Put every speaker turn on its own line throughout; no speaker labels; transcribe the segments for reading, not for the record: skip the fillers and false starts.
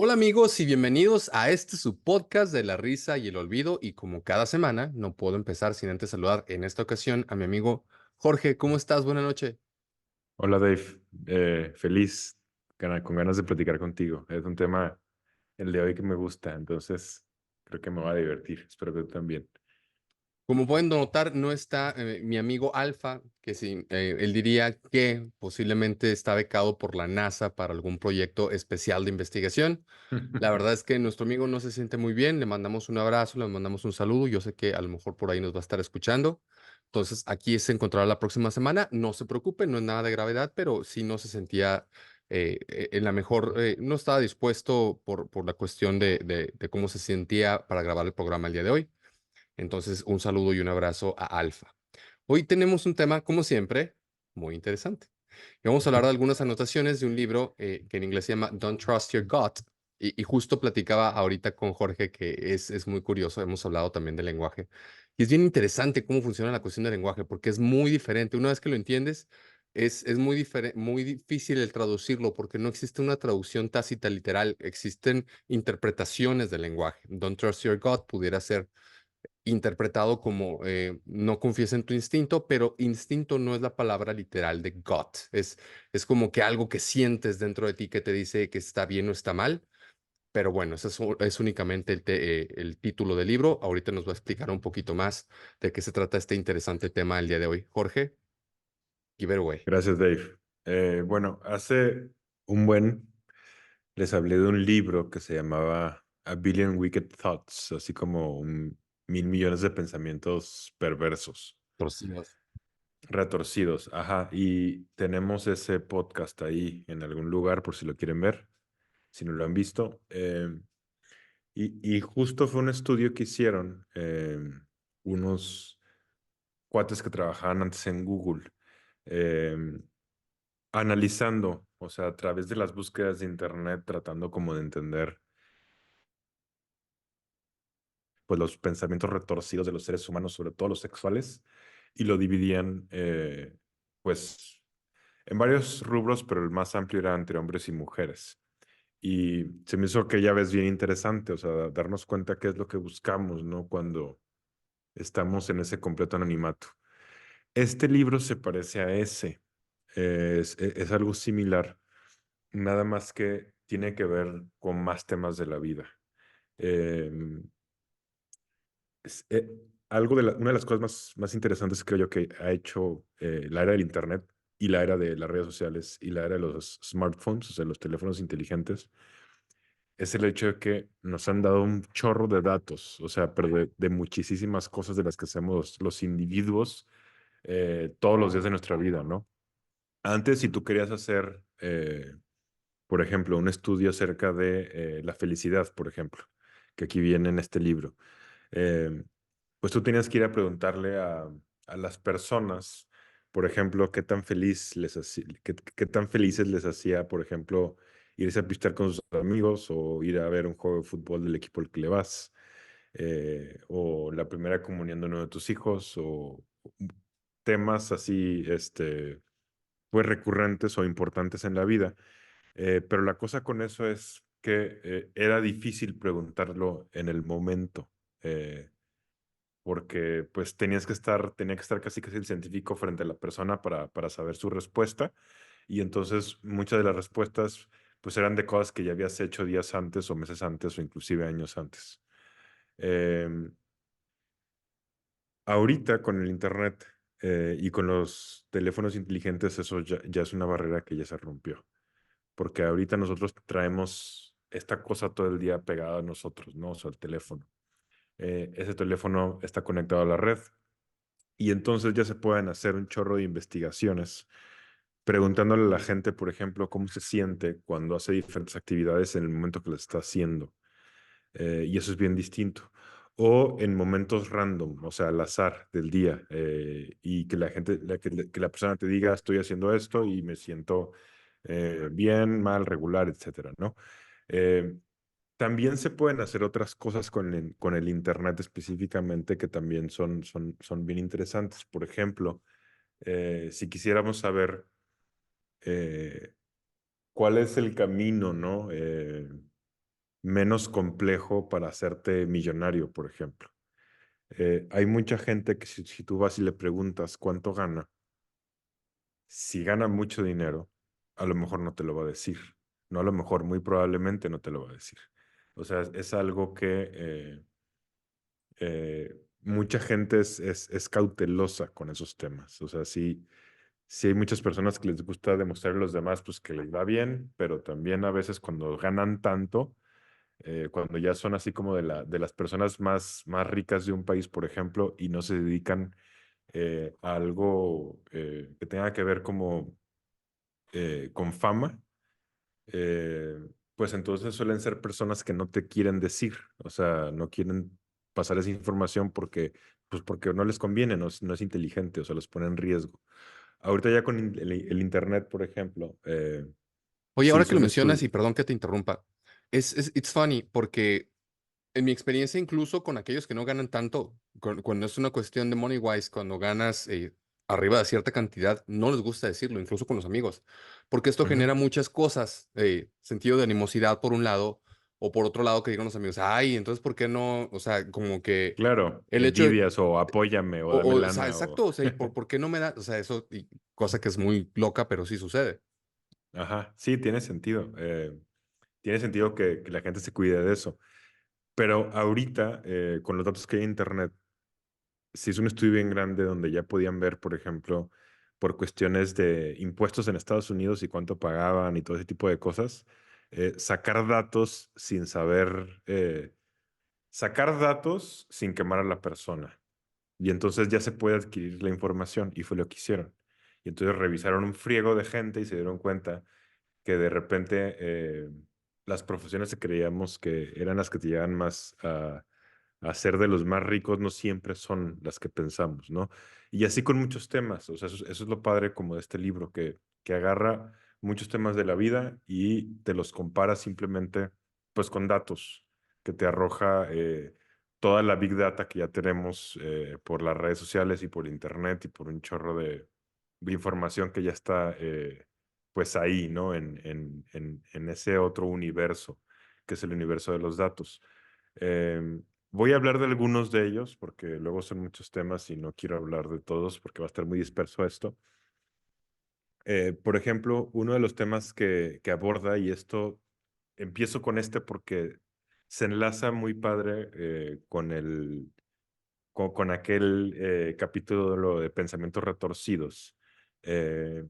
Hola amigos y bienvenidos a este su podcast de la risa y el olvido y como cada semana no puedo empezar sin antes saludar en esta ocasión a mi amigo Jorge. ¿Cómo estás? Buenas noches.
Hola Dave, feliz, con ganas de platicar contigo. Es un tema el de hoy que me gusta, entonces creo que me va a divertir. Espero que tú también.
Como pueden notar, no está mi amigo Alfa, que sí, él diría que posiblemente está becado por la NASA para algún proyecto especial de investigación. La verdad es que nuestro amigo no se siente muy bien, le mandamos un abrazo, le mandamos un saludo, yo sé que a lo mejor por ahí nos va a estar escuchando. Entonces, aquí se encontrará la próxima semana, no se preocupe, no es nada de gravedad, pero sí no se sentía en la mejor, no estaba dispuesto por la cuestión de cómo se sentía para grabar el programa el día de hoy. Entonces, un saludo y un abrazo a Alfa. Hoy tenemos un tema, como siempre, muy interesante. Y vamos a hablar de algunas anotaciones de un libro que en inglés se llama Don't Trust Your Gut. Y justo platicaba ahorita con Jorge que es muy curioso, hemos hablado también del lenguaje. Y es bien interesante cómo funciona la cuestión del lenguaje, porque es muy diferente. Una vez que lo entiendes, es muy muy difícil el traducirlo, porque no existe una traducción tácita literal, existen interpretaciones del lenguaje. Don't Trust Your Gut pudiera ser interpretado como no confíes en tu instinto, pero instinto no es la palabra literal de gut. Es como que algo que sientes dentro de ti que te dice que está bien o está mal. Pero bueno, eso es únicamente el título del libro. Ahorita nos va a explicar un poquito más de qué se trata este interesante tema el día de hoy. Jorge, give it away.
Gracias, Dave. Bueno, hace un buen les hablé de un libro que se llamaba A Billion Wicked Thoughts, así como 1.000 millones de pensamientos perversos,
Torcidos.
retorcidos. Ajá, y tenemos ese podcast ahí en algún lugar por si lo quieren ver, si no lo han visto. Y justo fue un estudio que hicieron unos cuates que trabajaban antes en Google, eh, analizando, o sea, a través de las búsquedas de Internet, tratando como de entender pues los pensamientos retorcidos de los seres humanos, sobre todo los sexuales, y lo dividían pues en varios rubros, pero el más amplio era entre hombres y mujeres. Y se me hizo que ya ves bien interesante, o sea, darnos cuenta qué es lo que buscamos, ¿no? Cuando estamos en ese completo anonimato. Este libro se parece a ese, es algo similar, nada más que tiene que ver con más temas de la vida. Em, es, algo una de las cosas más interesantes creo yo que ha hecho la era del Internet y la era de las redes sociales y la era de los smartphones, o sea, los teléfonos inteligentes, es el hecho de que nos han dado un chorro de datos, o sea, pero de muchísimas cosas de las que hacemos los individuos todos los días de nuestra vida, ¿no? Antes, si tú querías hacer, por ejemplo, un estudio acerca de la felicidad, por ejemplo, que aquí viene en este libro, eh, pues tú tenías que ir a preguntarle a las personas, por ejemplo, qué tan feliz les hacía, qué tan felices les hacía, por ejemplo, irse a pistear con sus amigos o ir a ver un juego de fútbol del equipo al que le vas, o la primera comunión de uno de tus hijos, o temas así, pues recurrentes o importantes en la vida. Pero la cosa con eso es que era difícil preguntarlo en el momento. Porque pues tenía que estar casi casi el científico frente a la persona para saber su respuesta. Y entonces muchas de las respuestas pues eran de cosas que ya habías hecho días antes o meses antes o inclusive años antes. Em, Ahorita con el internet y con los teléfonos inteligentes eso ya es una barrera que ya se rompió. Porque ahorita nosotros traemos esta cosa todo el día pegada a nosotros, ¿no? O sea, el teléfono. Ese teléfono está conectado a la red. Y entonces ya se pueden hacer un chorro de investigaciones preguntándole a la gente, por ejemplo, cómo se siente cuando hace diferentes actividades en el momento que las está haciendo. Y eso es bien distinto. O en momentos random, o sea, al azar del día, y que la gente, que la persona te diga, estoy haciendo esto y me siento bien, mal, regular, etcétera, ¿no? Eh, También se pueden hacer otras cosas con el Internet específicamente que también son bien interesantes. Por ejemplo, si quisiéramos saber eh, cuál es el camino, ¿no? menos complejo para hacerte millonario, por ejemplo. Hay mucha gente que si tú vas y le preguntas cuánto gana, si gana mucho dinero, a lo mejor no te lo va a decir. No a lo mejor, muy probablemente no te lo va a decir. O sea, es algo que mucha gente es cautelosa con esos temas. O sea, sí hay muchas personas que les gusta demostrar a los demás pues que les va bien, pero también a veces cuando ganan tanto, cuando ya son así como de las personas más ricas de un país, por ejemplo, y no se dedican a algo que tenga que ver como con fama, eh, pues entonces suelen ser personas que no te quieren decir, o sea, no quieren pasar esa información pues porque no les conviene, no es inteligente, o sea, los pone en riesgo. Ahorita ya con el internet, por ejemplo,
Oye,
se
ahora que
hizo
lo
un
mencionas,
estudio.
y perdón que te interrumpa, it's funny porque en mi experiencia, incluso con aquellos que no ganan tanto, cuando es una cuestión de money wise, cuando ganas arriba de cierta cantidad, no les gusta decirlo, incluso con los amigos, porque esto
Ujú.
genera muchas cosas, sentido de animosidad por un lado, o por otro lado que digan los amigos, ay, entonces, ¿por qué no? O sea, como que
Claro,
el hecho de,
envidias o apóyame o dame
o sea,
lana o...
exacto, o sea, ¿y por qué no me da? O sea, eso, cosa que es muy loca, pero sí sucede.
Ajá, sí, tiene sentido. Tiene sentido que la gente se cuide de eso. Pero ahorita, con los datos que hay en internet, se hizo un estudio bien grande donde ya podían ver, por ejemplo, por cuestiones de impuestos en Estados Unidos y cuánto pagaban y todo ese tipo de cosas, sacar datos sin saber, sacar datos sin quemar a la persona. Y entonces ya se puede adquirir la información y fue lo que hicieron. Y entonces revisaron un friego de gente y se dieron cuenta que de repente las profesiones que creíamos que eran las que te llevan más a ser de los más ricos no siempre son las que pensamos, ¿no? Y así con muchos temas, o sea, eso es lo padre como de este libro, que agarra muchos temas de la vida y te los compara simplemente pues con datos que te arroja toda la big data que ya tenemos por las redes sociales y por internet y por un chorro de información que ya está pues ahí, ¿no? En ese otro universo, que es el universo de los datos. Voy a hablar de algunos de ellos porque luego son muchos temas y no quiero hablar de todos porque va a estar muy disperso esto. Por ejemplo, uno de los temas que aborda, y esto empiezo con este porque se enlaza muy padre con aquel capítulo de lo de pensamientos retorcidos.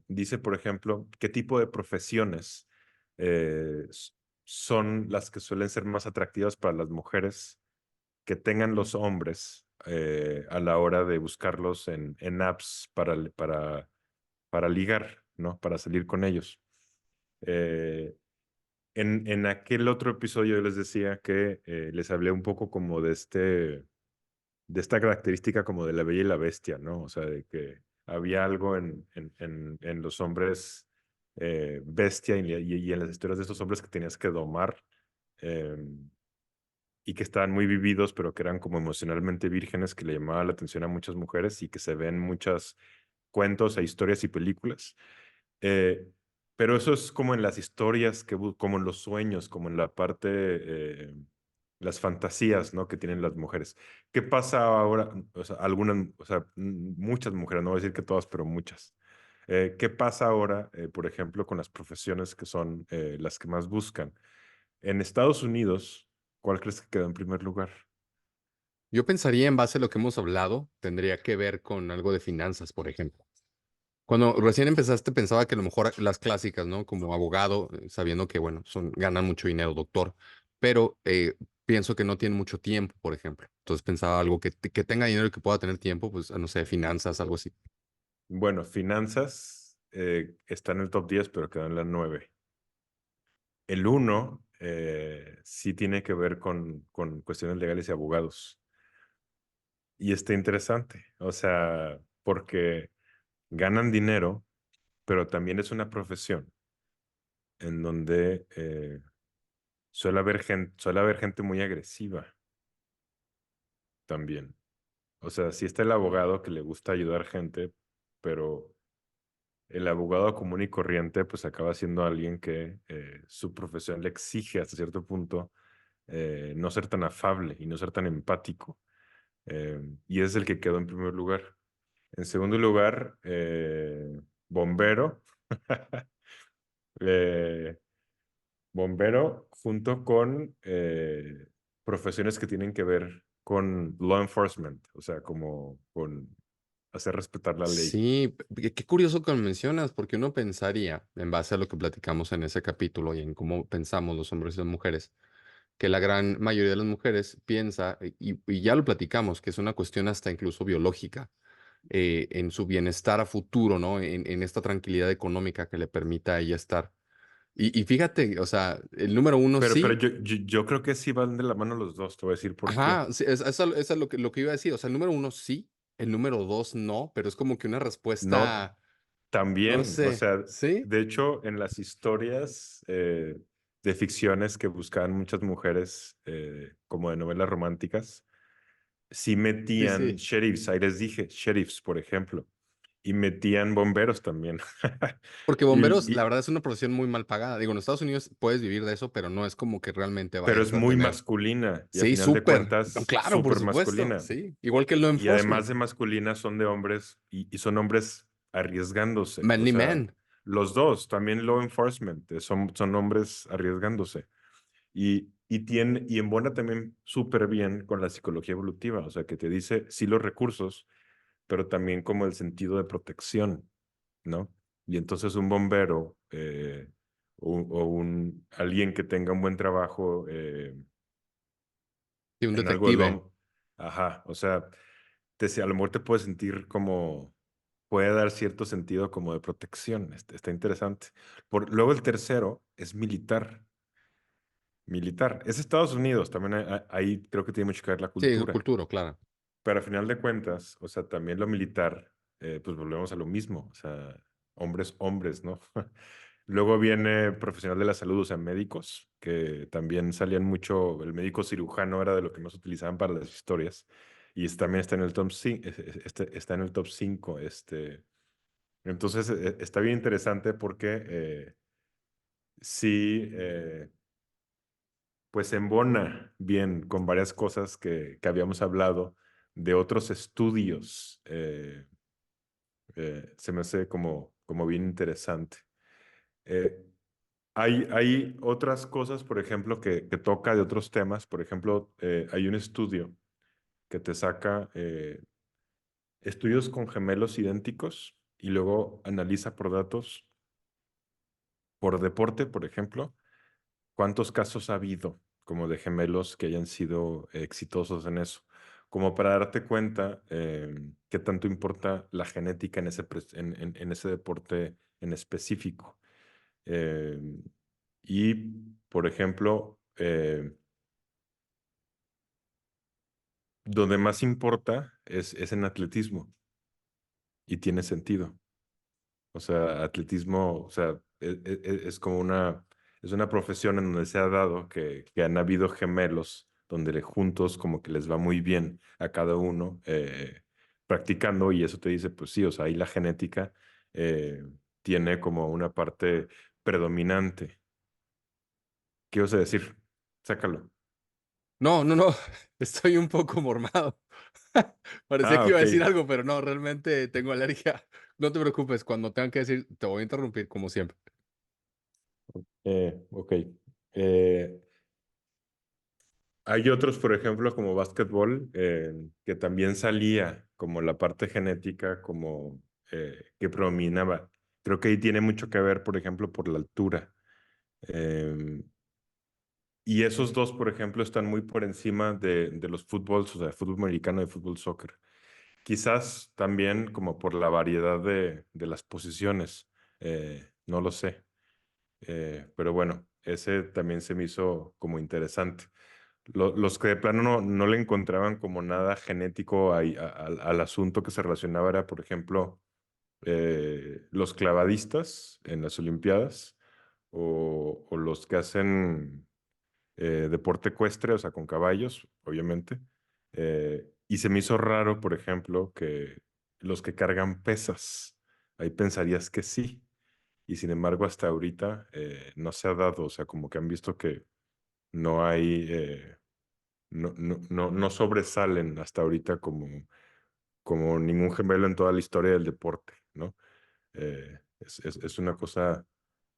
Dice, por ejemplo, qué tipo de profesiones son las que suelen ser más atractivas para las mujeres que tengan los hombres a la hora de buscarlos en apps para ligar, ¿no? Para salir con ellos. Eh, en aquel otro episodio yo les decía que les hablé un poco como de esta característica como de la bella y la bestia, ¿no? O sea, de que había algo en los hombres bestia y en las historias de estos hombres que tenías que domar. Y que estaban muy vividos, pero que eran como emocionalmente vírgenes, que le llamaba la atención a muchas mujeres y que se ven en muchos cuentos e historias y películas. Eh, pero eso es como en las historias, como en los sueños, como en la parte, las fantasías, ¿no? Que tienen las mujeres. ¿Qué pasa ahora? O sea, algunas, o sea, muchas mujeres, no voy a decir que todas, pero muchas. ¿Qué pasa ahora, por ejemplo, con las profesiones que son las que más buscan? En Estados Unidos, ¿cuál crees que quedó en primer lugar?
Yo pensaría en base a lo que hemos hablado, tendría que ver con algo de finanzas, por ejemplo. Cuando recién empezaste pensaba que a lo mejor las clásicas, ¿no? Como abogado, sabiendo que, bueno, ganan mucho dinero, doctor, pero pienso que no tienen mucho tiempo, por ejemplo. Entonces pensaba algo que tenga dinero y que pueda tener tiempo, pues, no sé, finanzas, algo así.
Bueno, finanzas está en el top 10, pero quedó en la 9. El uno sí tiene que ver con cuestiones legales y abogados. Y está interesante, o sea, porque ganan dinero, pero también es una profesión en donde suele haber gente muy agresiva también. O sea, sí está el abogado que le gusta ayudar gente, pero el abogado común y corriente pues acaba siendo alguien que su profesión le exige hasta cierto punto no ser tan afable y no ser tan empático. Y es el que quedó en primer lugar. En segundo lugar, bombero. Eh, bombero junto con profesiones que tienen que ver con law enforcement, o sea, como con hacer respetar la ley.
Sí, qué curioso que lo mencionas, porque uno pensaría, en base a lo que platicamos en ese capítulo y en cómo pensamos los hombres y las mujeres, que la gran mayoría de las mujeres piensa, y ya lo platicamos, que es una cuestión hasta incluso biológica, en su bienestar a futuro, ¿no? En esta tranquilidad económica que le permita a ella estar. Y fíjate, o sea, el número uno
Pero
sí.
yo creo que sí van de la mano los dos, te voy a decir por qué.
Ajá, sí, es lo que iba a decir. O sea, el número uno sí, el número dos no, pero es como que una
No,
respuesta, no
también, o
sé,
sea,
¿sí?
de hecho, en las historias de ficciones que buscaban muchas mujeres, como de novelas románticas, sí
Sí,
metían
sí.
sheriffs, ahí les dije, sheriffs, por ejemplo, y metían bomberos también.
Porque bomberos,
Y,
la
y-
verdad, es una profesión muy mal pagada. Digo, en Estados Unidos puedes vivir de eso, pero no es como que realmente
pero es
vayas a
muy
tener.
masculina y a
Sí,
final de
súper. No,
cuentas,
claro, por
súper
supuesto,
masculina.
sí. Igual que el law
Y además
enforcement.
de masculina son de hombres y son hombres arriesgándose. O
Manly
sea,
man.
los dos, también law enforcement, son hombres arriesgándose. Y embona también súper bien con la psicología evolutiva, o sea, que te dice sí los recursos, pero también como el sentido de protección, ¿no? Y entonces un bombero o alguien que tenga un buen trabajo
Sí, un
en algo de
detective.
ajá, o sea, a lo mejor te puedes sentir como, puede dar cierto sentido como de protección, está interesante. Luego el tercero es militar. Militar. Es Estados Unidos, también ahí creo que tiene mucho que ver la
Sí,
cultura.
cultura, claro.
Pero a final de cuentas, o sea, también lo militar, pues volvemos a lo mismo, o sea, hombres, hombres, ¿no? Luego viene profesional de la salud, o sea, médicos, que también salían mucho, el médico cirujano era de lo que más utilizaban para las historias, y también está en el top 5, está en el top 5, entonces está bien interesante porque sí, pues embona bien con varias cosas que habíamos hablado de otros estudios. Se me hace como bien interesante. Eh, hay otras cosas, por ejemplo, que toca de otros temas. Por ejemplo, hay un estudio que te saca estudios con gemelos idénticos y luego analiza por datos, por deporte, por ejemplo, cuántos casos ha habido como de gemelos que hayan sido exitosos en eso, como para darte cuenta qué tanto importa la genética en ese deporte en específico. Eh, y, por ejemplo, donde más importa es en atletismo y tiene sentido. O sea, atletismo, o sea, es como es una profesión en donde se ha dado que han habido gemelos donde juntos como que les va muy bien a cada uno practicando y eso te dice, pues sí, o sea, ahí la genética eh, tiene como una parte predominante. ¿Qué vas a decir? Sácalo.
No, no, no, estoy un poco mormado. Parecía
Ah,
que iba a
ok.
decir algo, pero no, realmente tengo alergia. No te preocupes, cuando tengan que decir, te voy a interrumpir como siempre.
Ok. Eh, Hay otros, por ejemplo, como básquetbol, que también salía como la parte genética como que predominaba. Creo que ahí tiene mucho que ver, por ejemplo, por la altura. Em, y esos dos, por ejemplo, están muy por encima de los fútbols, o sea, fútbol americano y fútbol soccer. Quizás también como por la variedad de las posiciones. No lo sé. Pero bueno, ese también se me hizo como interesante. Los que de plano no le encontraban como nada genético al asunto que se relacionaba era, por ejemplo, los clavadistas en las Olimpiadas o los que hacen deporte ecuestre, o sea, con caballos, obviamente. Y se me hizo raro, por ejemplo, que los que cargan pesas, ahí pensarías que sí. Y sin embargo, hasta ahorita no se ha dado, o sea, como que han visto que No hay, no sobresalen hasta ahorita como ningún gemelo en toda la historia del deporte, ¿no? Es una cosa,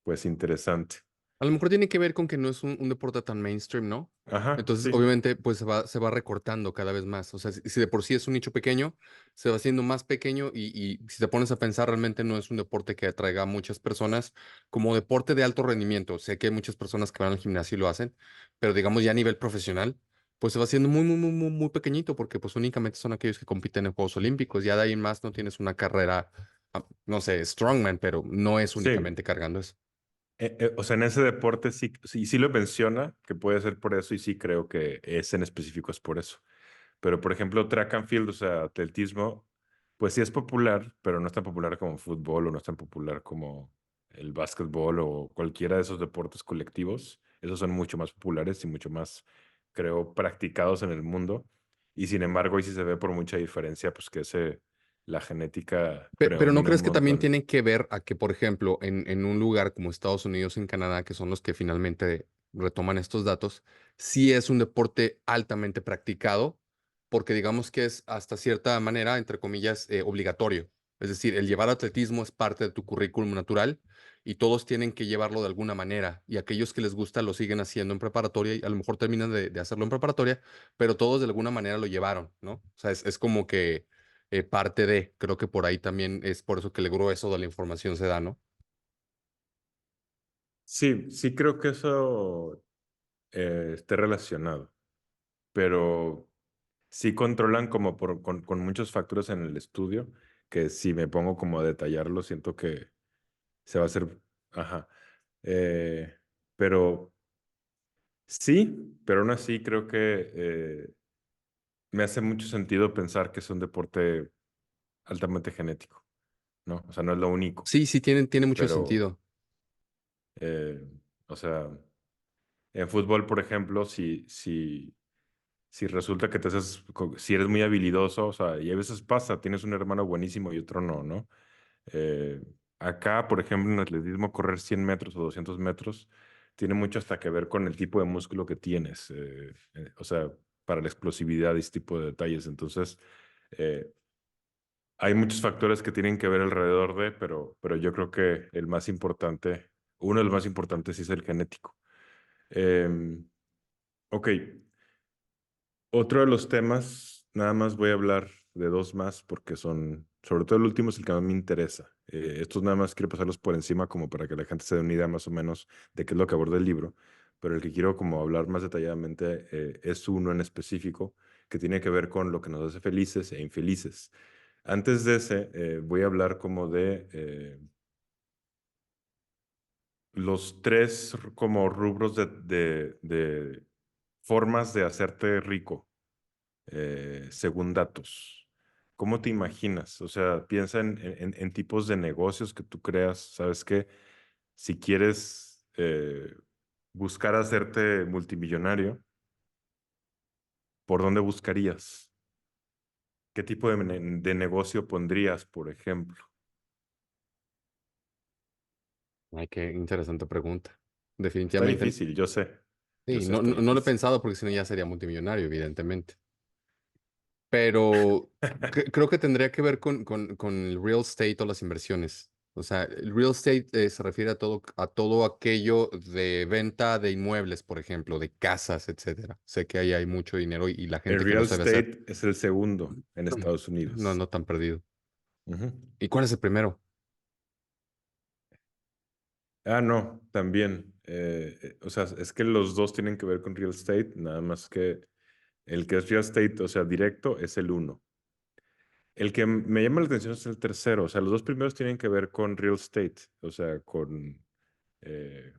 pues, interesante.
A lo mejor tiene que ver con que no es un deporte tan mainstream, ¿no?
Ajá,
Entonces,
sí,
obviamente, pues se va recortando cada vez más. O sea, si de por sí es un nicho pequeño, se va haciendo más pequeño y si te pones a pensar, realmente no es un deporte que atraiga a muchas personas como deporte de alto rendimiento. Sé que hay muchas personas que van al gimnasio y lo hacen, pero digamos ya a nivel profesional, pues se va haciendo muy pequeñito porque pues únicamente son aquellos que compiten en Juegos Olímpicos. Ya de ahí en más no tienes una carrera, no sé, strongman, pero no es
sí.
únicamente cargando eso.
O sea, en ese deporte sí, sí, sí lo menciona, que puede ser por eso, y sí creo que es en específico es por eso. Pero, por ejemplo, track and field, o sea, atletismo, pues sí es popular, pero no es tan popular como fútbol o no es tan popular como el básquetbol o cualquiera de esos deportes colectivos. Esos son mucho más populares y mucho más, creo, practicados en el mundo. Y sin embargo, ahí sí se ve por mucha diferencia, pues que la genética
Pero ¿no
predomina un
crees que también
montón.
tiene que ver a que, por ejemplo, en un lugar como Estados Unidos, en Canadá, que son los que finalmente retoman estos datos, sí es un deporte altamente practicado, porque digamos que es hasta cierta manera, entre comillas, obligatorio. Es decir, el llevar atletismo es parte de tu currículum natural y todos tienen que llevarlo de alguna manera. Y aquellos que les gusta lo siguen haciendo en preparatoria y a lo mejor terminan de hacerlo en preparatoria, pero todos de alguna manera lo llevaron, ¿no? O sea, es como que parte de, creo que por ahí también es por eso que el grueso de la información se da, ¿no?
Sí, sí creo que eso esté relacionado, pero sí controlan como con muchos factores en el estudio, que si me pongo como a detallarlo, siento que se va a hacer, ajá. Eh, pero sí, pero aún así creo que me hace mucho sentido pensar que es un deporte altamente genético, ¿no? O sea, no es lo único,
Sí, sí, tiene mucho
pero,
sentido.
eh, o sea, en fútbol, por ejemplo, si resulta que si eres muy habilidoso, o sea, y a veces pasa, tienes un hermano buenísimo y otro no, ¿no? Eh, Acá, por ejemplo, en atletismo, correr 100 metros o 200 metros tiene mucho hasta que ver con el tipo de músculo que tienes, o sea, para la explosividad y ese tipo de detalles. Entonces, eh, hay muchos factores que tienen que ver alrededor pero yo creo que el más importante, uno de los más importantes sí es el genético. Em, ok, otro de los temas, nada más voy a hablar de dos más porque son, sobre todo el último es el que más me interesa. Estos nada más quiero pasarlos por encima como para que la gente se dé una idea más o menos de qué es lo que aborda el libro, pero el que quiero como hablar más detalladamente es uno en específico que tiene que ver con lo que nos hace felices e infelices. Antes de ese, voy a hablar como de los tres como rubros de formas de hacerte rico según datos. ¿Cómo te imaginas? O sea, piensa en tipos de negocios que tú creas. ¿Sabes qué? Si quieres buscar hacerte multimillonario, ¿por dónde buscarías? ¿Qué tipo de negocio pondrías, por ejemplo?
Ay, qué interesante pregunta.
Está
Definitivamente,
difícil, yo
sí,
sé, está
no lo he
difícil.
pensado porque si no ya sería multimillonario, evidentemente. Pero creo que tendría que ver con el real estate o las inversiones. O sea, el real estate se refiere a todo aquello de venta de inmuebles, por ejemplo, de casas, etcétera. Sé que ahí hay mucho dinero y la
El
gente que lo
real
sabe hacer
estate es el segundo en Estados
no
Unidos.
ando tan perdido.
Ujú.
¿Y cuál es el primero?
Ah, no, también. O sea, es que los dos tienen que ver con real estate, nada más que el que es real estate, o sea, directo, es el uno. El que me llama la atención es el tercero, o sea, los dos primeros tienen que ver con real estate, o sea, con... eh,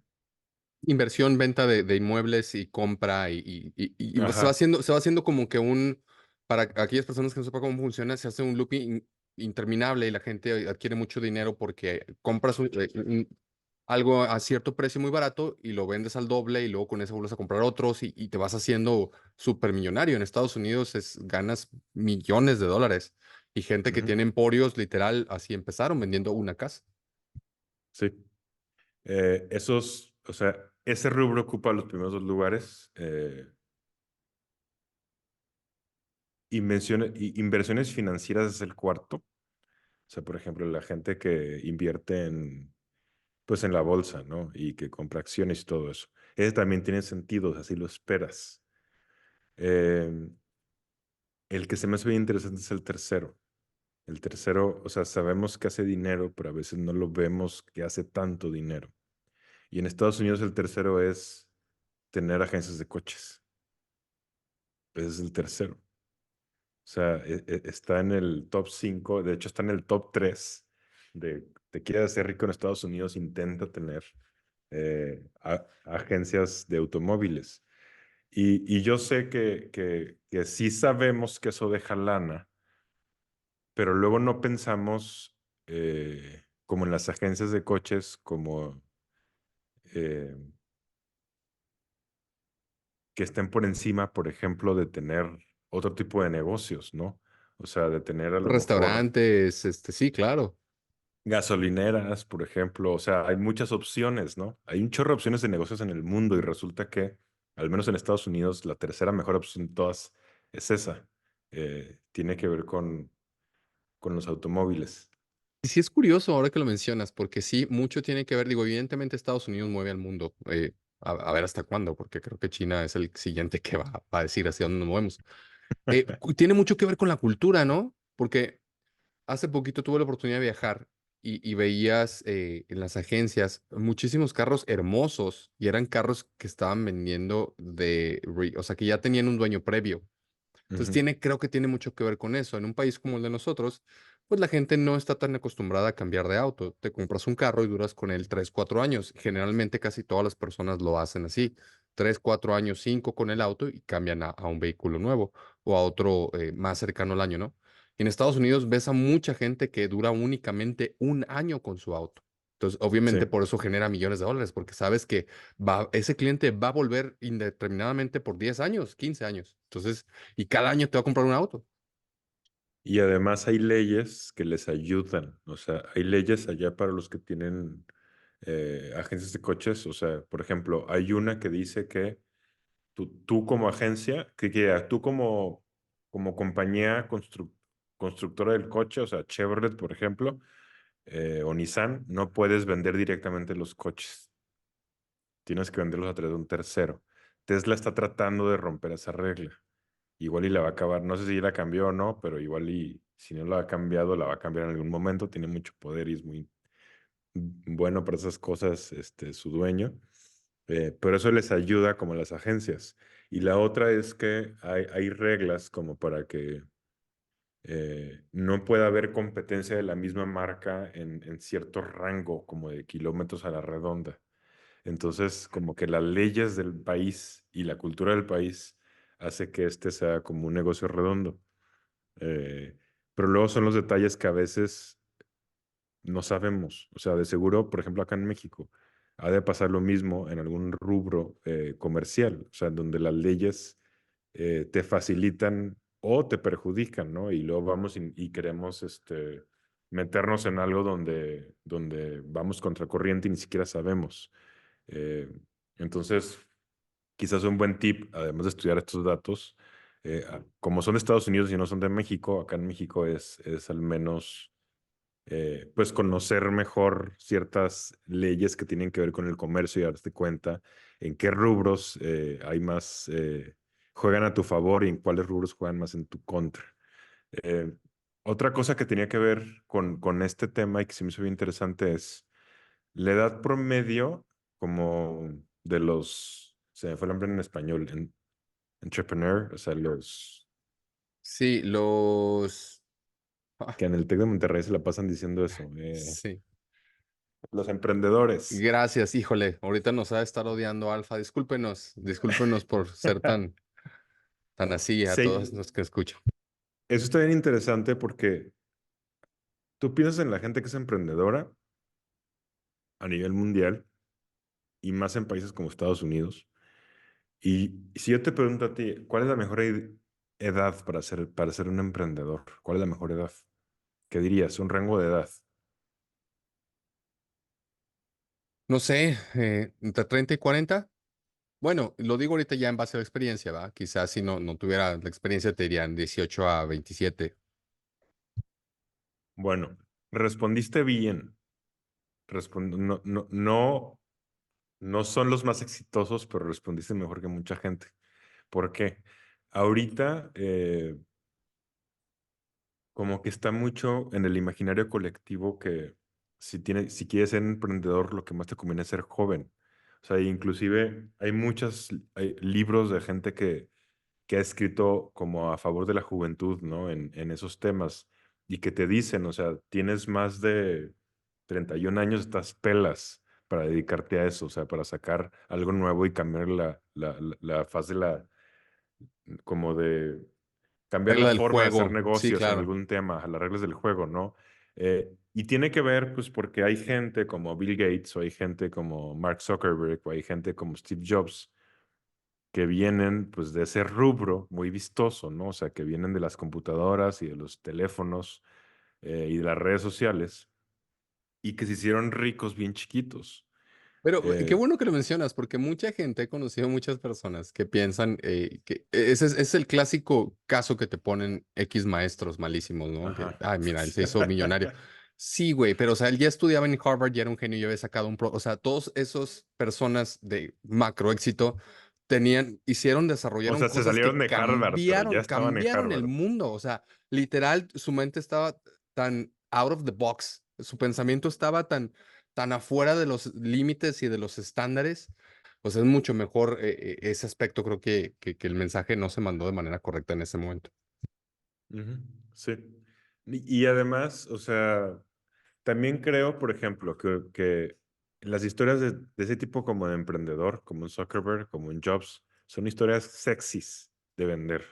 Inversión, venta de inmuebles y compra y
ajá,
se va haciendo como que para aquellas personas que no sepan cómo funciona, se hace un loop interminable y la gente adquiere mucho dinero porque compras algo a cierto precio muy barato y lo vendes al doble y luego con eso vuelves a comprar otros y te vas haciendo súper millonario. En Estados Unidos ganas millones de dólares y gente que
ujú,
tiene emporios, literal, así empezaron vendiendo una casa.
sí. Esos, o sea, ese rubro ocupa los primeros 2 lugares. Inversiones financieras es el cuarto. O sea, por ejemplo, la gente que invierte pues en la bolsa, ¿no? Y que compra acciones y todo eso. Ese también tiene sentido, o sea, si lo esperas. Eh, el que se me hace bien interesante es el tercero. El tercero, o sea, sabemos que hace dinero, pero a veces no lo vemos que hace tanto dinero. Y en Estados Unidos el tercero es tener agencias de coches. Ese es el tercero. O sea, está en el top 5, de hecho está en el top 3 de te quieres hacer rico en Estados Unidos, intenta tener agencias de automóviles. Y yo sé que sí sabemos que eso deja lana, pero luego no pensamos como en las agencias de coches, como eh, que estén por encima, por ejemplo, de tener otro tipo de negocios, ¿no? O sea, de tener a lo mejor
Restaurantes, sí, claro.
gasolineras, por ejemplo. O sea, hay muchas opciones, ¿no? Hay un chorro de opciones de negocios en el mundo y resulta que, al menos en Estados Unidos, la tercera mejor opción de todas es esa. Tiene que ver con los automóviles.
Y sí es curioso ahora que lo mencionas, porque sí, mucho tiene que ver, digo, evidentemente Estados Unidos mueve al mundo. A ver hasta cuándo, porque creo que China es el siguiente que va a decir hacia dónde nos movemos. Tiene mucho que ver con la cultura, ¿no? Porque hace poquito tuve la oportunidad de viajar y veías en las agencias muchísimos carros hermosos y eran carros que estaban vendiendo o sea, que ya tenían un dueño previo. Entonces
Ujú.
creo que tiene mucho que ver con eso. En un país como el de nosotros, pues la gente no está tan acostumbrada a cambiar de auto. Te compras un carro y duras con él 3, 4 años. Generalmente casi todas las personas lo hacen así. 3, 4 años, 5 con el auto y cambian a un vehículo nuevo o a otro más cercano al año, ¿no? En Estados Unidos ves a mucha gente que dura únicamente un año con su auto. Entonces, obviamente
Sí.
por eso genera millones de dólares, porque sabes que ese cliente va a volver indeterminadamente por 10 años, 15 años. Entonces, y cada año te va a comprar un auto.
Y además hay leyes que les ayudan. O sea, hay leyes allá para los que tienen agencias de coches. O sea, por ejemplo, hay una que dice que tú como agencia, tú como compañía constructora del coche, o sea, Chevrolet, por ejemplo, o Nissan, no puedes vender directamente los coches. Tienes que venderlos a través de un tercero. Tesla está tratando de romper esa regla. Igual y la va a acabar, no sé si ya la cambió o no, pero igual y si no la ha cambiado, la va a cambiar en algún momento. Tiene mucho poder y es muy bueno para esas cosas, su dueño. Pero eso les ayuda como a las agencias. Y la otra es que hay reglas como para que no pueda haber competencia de la misma marca en cierto rango, como de kilómetros a la redonda. Entonces, como que las leyes del país y la cultura del país hace que este sea como un negocio redondo. Eh, pero luego son los detalles que a veces no sabemos. O sea, de seguro, por ejemplo, acá en México, ha de pasar lo mismo en algún rubro comercial, o sea, en donde las leyes te facilitan o te perjudican, ¿no? Y luego vamos y queremos meternos en algo donde vamos contracorriente y ni siquiera sabemos. Eh, entonces, quizás un buen tip, además de estudiar estos datos, como son de Estados Unidos y no son de México, acá en México es al menos pues conocer mejor ciertas leyes que tienen que ver con el comercio y darte cuenta en qué rubros hay más, juegan a tu favor y en cuáles rubros juegan más en tu contra. Eh, Otra cosa que tenía que ver con este tema y que se me hizo bien interesante es la edad promedio como de se me fue el nombre en español, entrepreneur, o sea, los
Sí, ah,
que en el TEC de Monterrey se la pasan diciendo eso,
sí.
los emprendedores.
Gracias, híjole. Ahorita nos va a estar odiando Alfa. Discúlpenos por ser tan así a todos
Sí,
los que escuchan.
eso está bien interesante porque tú piensas en la gente que es emprendedora a nivel mundial y más en países como Estados Unidos. Y si yo te pregunto a ti, ¿cuál es la mejor edad para ser un emprendedor? ¿Cuál es la mejor edad? ¿Qué dirías? Un rango de edad.
No sé, entre 30 y 40. Bueno, lo digo ahorita ya en base a la experiencia, ¿va? Quizás si no tuviera la experiencia te dirían 18 a 27.
Bueno, respondiste bien. No, no, no, no son los más exitosos, pero respondiste mejor que mucha gente. ¿Por qué? Ahorita, como que está mucho en el imaginario colectivo que si quieres ser emprendedor, lo que más te conviene es ser joven. O sea, inclusive hay libros de gente que ha escrito como a favor de la juventud, ¿no? En esos temas y que te dicen, o sea, tienes más de 31 años, estás pelas para dedicarte a eso, o sea, para sacar algo nuevo y cambiar la faz de como de cambiar
Regla
la
del
forma de hacer
juego, sí,
negocios en
claro.
algún tema, a las reglas del juego, ¿no? Y tiene que ver, pues, porque hay gente como Bill Gates, o hay gente como Mark Zuckerberg, o hay gente como Steve Jobs, que vienen, pues, de ese rubro muy vistoso, ¿no? O sea, que vienen de las computadoras y de los teléfonos y de las redes sociales, y que se hicieron ricos bien chiquitos.
Pero qué
Eh,
bueno que lo mencionas, porque mucha gente, he conocido muchas personas que piensan que es el clásico caso que te ponen X maestros malísimos, ¿no? Que,
ajá.
ay, mira, él se hizo millonario. Sí, güey, pero o sea, él ya estudiaba en Harvard, ya era un genio, ya había sacado o sea, todos esos personas de macro éxito
O
desarrollaron
sea, se
cosas
salieron
que
de Harvard, pero ya estaban en
cambiaron el
Harvard.
mundo. O sea, literal, su mente estaba tan out of the box, su pensamiento estaba tan afuera de los límites y de los estándares, pues es mucho mejor ese aspecto. Creo que el mensaje no se mandó de manera correcta en ese momento.
Ujú, sí. Y además, o sea, también creo, por ejemplo, que las historias de ese tipo como de emprendedor, como un Zuckerberg, como un Jobs, son historias sexys de vender,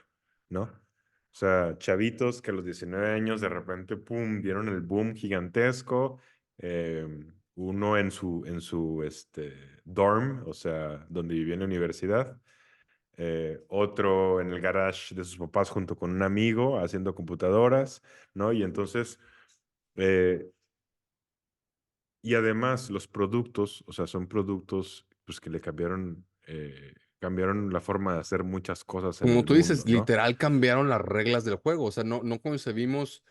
¿no? O sea, chavitos que a los 19 años de repente, pum, dieron el boom gigantesco, eh, uno en su dorm, o sea, donde vivía en la universidad, otro en el garage de sus papás junto con un amigo haciendo computadoras, ¿no? Y entonces, eh, y además los productos, o sea, son productos pues que le cambiaron la forma de hacer muchas cosas en
Como
el
tú dices,
mundo, ¿no?
literal cambiaron las reglas del juego. O sea, no concebimos.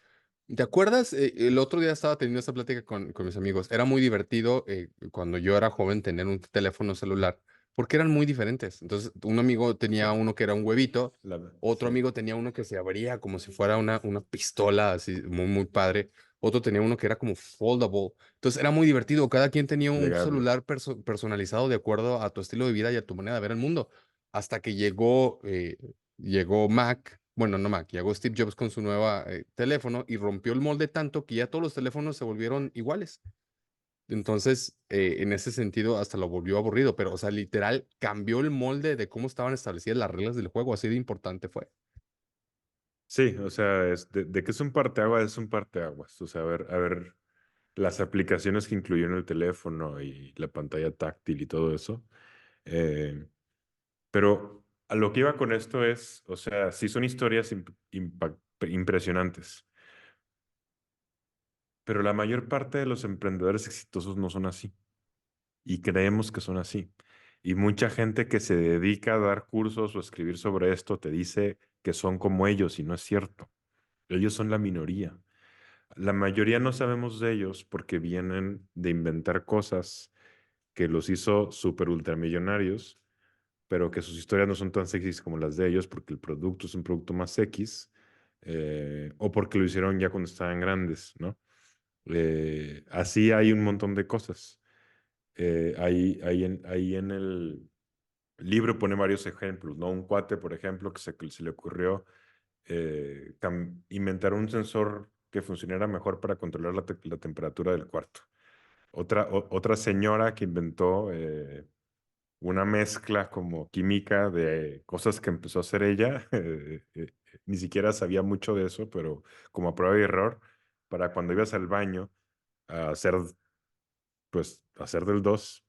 ¿Te acuerdas? El otro día estaba teniendo esta plática con mis amigos. Era muy divertido cuando yo era joven tener un teléfono celular, porque eran muy diferentes. Entonces, un amigo
Sí,
tenía uno que era un huevito, otro
sí,
amigo tenía uno que se abría como si fuera una pistola, así muy, muy padre. Otro tenía uno que era como foldable. Entonces, era muy divertido. Cada quien tenía un
plegable.
celular personalizado de acuerdo a tu estilo de vida y a tu manera de ver el mundo. Hasta que llegó Mac, bueno, no Mac, llegó Steve Jobs con su nueva teléfono y rompió el molde tanto que ya todos los teléfonos se volvieron iguales. Entonces, en ese sentido, hasta lo volvió aburrido, pero, o sea, literal, cambió el molde de cómo estaban establecidas las reglas del juego, así de importante fue.
Sí, o sea, de que es un parteaguas. O sea, a ver, las aplicaciones que incluyó en el teléfono y la pantalla táctil y todo eso. Eh, Pero a lo que iba con esto es, o sea, sí son historias impresionantes, pero la mayor parte de los emprendedores exitosos no son así y creemos que son así. Y mucha gente que se dedica a dar cursos o a escribir sobre esto te dice que son como ellos y no es cierto. Ellos son la minoría. La mayoría no sabemos de ellos porque vienen de inventar cosas que los hizo súper ultramillonarios, pero que sus historias no son tan sexys como las de ellos porque el producto es un producto más X, o porque lo hicieron ya cuando estaban grandes, ¿no? Así hay un montón de cosas. Ahí en el libro pone varios ejemplos, ¿no? Un cuate, por ejemplo, que se le ocurrió inventar un sensor que funcionara mejor para controlar la temperatura del cuarto. Otra señora que inventó una mezcla como química de cosas que empezó a hacer ella. Ni siquiera sabía mucho de eso, pero como a prueba y error, para cuando ibas al baño a hacer, pues, hacer del 2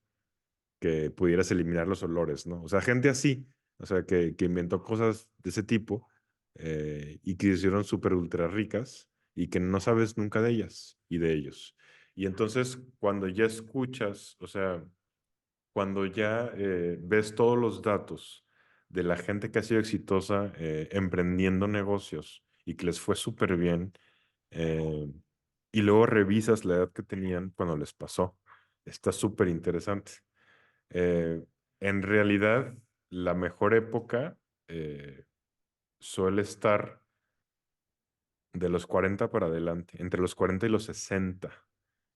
que pudieras eliminar los olores, ¿no? O sea, gente así, o sea, que inventó cosas de ese tipo y que hicieron súper ultra ricas y que no sabes nunca de ellas y de ellos. Y entonces cuando ya escuchas, o sea, cuando ya ves todos los datos de la gente que ha sido exitosa emprendiendo negocios y que les fue súper bien, eh, y luego revisas la edad que tenían cuando les pasó, está súper interesante. Eh, en realidad, la mejor época suele estar de los 40 para adelante, entre los 40 y los 60.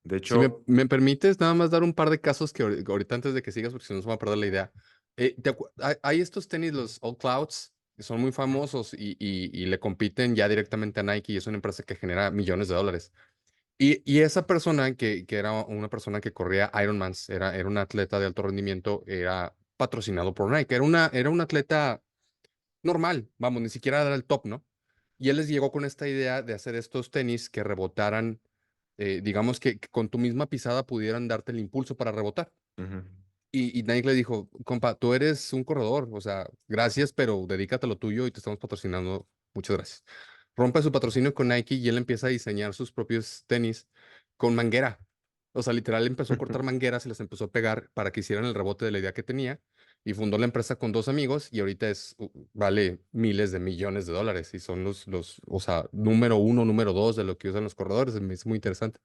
De
Si me,
hecho,
me permites nada más dar un par de casos que ahorita antes de que sigas, porque si no se me va a perder la idea. Hay estos tenis, los All Clouds, que son muy famosos y le compiten ya directamente a Nike y es una empresa que genera millones de dólares. Y esa persona que era una persona que corría Ironmans, era un atleta de alto rendimiento, era patrocinado por Nike, era un atleta normal, vamos, ni siquiera era el top, ¿no? Y él les llegó con esta idea de hacer estos tenis que rebotaran, digamos que con tu misma pisada pudieran darte el impulso para rebotar.
ujú.
Y Nike le dijo, compa, tú eres un corredor, o sea, gracias, pero dedícate a lo tuyo y te estamos patrocinando. Muchas gracias. Rompe su patrocinio con Nike y él empieza a diseñar sus propios tenis con manguera. O sea, literal empezó a cortar mangueras y las empezó a pegar para que hicieran el rebote de la idea que tenía. Y fundó la empresa con dos amigos y ahorita vale miles de millones de dólares y son o sea, número uno, número dos de lo que usan los corredores. Me es muy interesante.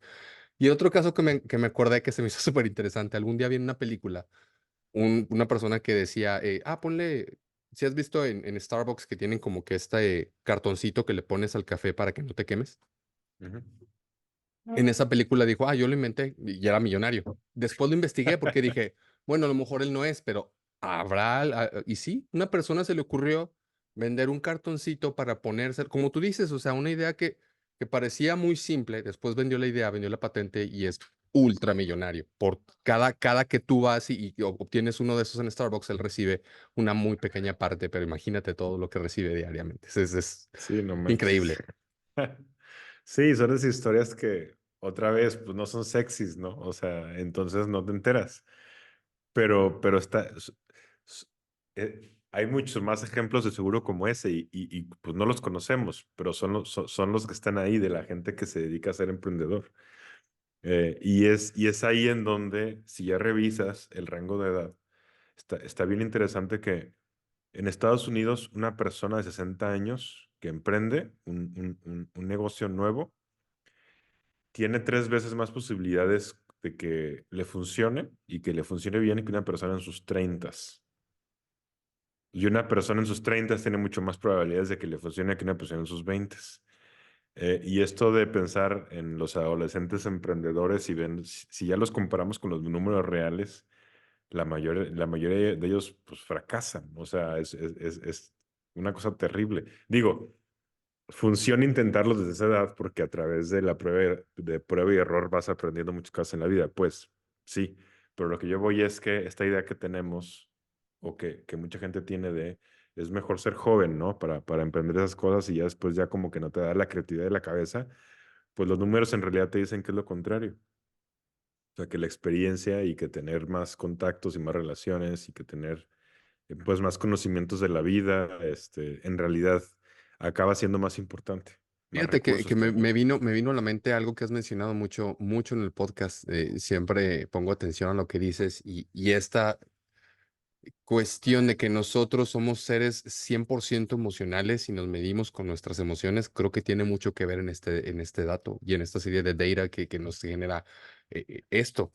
Y otro caso que me acordé que se me hizo súper interesante. Algún día vi en una película una persona que decía, ponle, si has visto en Starbucks que tienen como que este cartoncito que le pones al café para que no te quemes.
Ujú.
En esa película dijo, yo lo inventé y era millonario. Después lo investigué porque dije, bueno, a lo mejor él no es, pero habrá, y sí, una persona se le ocurrió vender un cartoncito para ponerse, como tú dices, o sea, una idea que parecía muy simple, después vendió la idea, vendió la patente y es ultramillonario. Por cada que tú vas y obtienes uno de esos en Starbucks, él recibe una muy pequeña parte, pero imagínate todo lo que recibe diariamente. Es
Sí, no manches.
increíble.
Sí, son esas historias que otra vez, pues no son sexys, ¿no? O sea, entonces no te enteras. Pero hay muchos más ejemplos de seguro como ese y, pues no los conocemos, pero son los que están ahí de la gente que se dedica a ser emprendedor. Y es ahí en donde, si ya revisas el rango de edad, está bien interesante que en Estados Unidos una persona de 60 años que emprende un negocio nuevo tiene 3 veces más posibilidades de que le funcione y que le funcione bien que una persona en sus 30. Y una persona en sus 30 tiene mucho más probabilidades de que le funcione que una persona en sus 20. Y esto de pensar en los adolescentes emprendedores y ven, si ya los comparamos con los números reales, la mayoría de ellos pues fracasan. O sea, es una cosa terrible. Digo, funciona intentarlo desde esa edad porque a través de la prueba y error vas aprendiendo muchas cosas en la vida. Pues sí, pero lo que yo voy es que esta idea que tenemos o que mucha gente tiene de es mejor ser joven, ¿no? Para emprender esas cosas y ya después ya como que no te da la creatividad de la cabeza, pues los números en realidad te dicen que es lo contrario. O sea, que la experiencia y que tener más contactos y más relaciones y que tener pues más conocimientos de la vida, en realidad acaba siendo más importante, más
Fíjate que
recursos
me,
también.
me vino a la mente algo que has mencionado mucho, mucho en el podcast. Siempre pongo atención a lo que dices y esta cuestión de que nosotros somos seres 100% emocionales y nos medimos con nuestras emociones, creo que tiene mucho que ver en este dato y en esta serie de data que nos genera esto.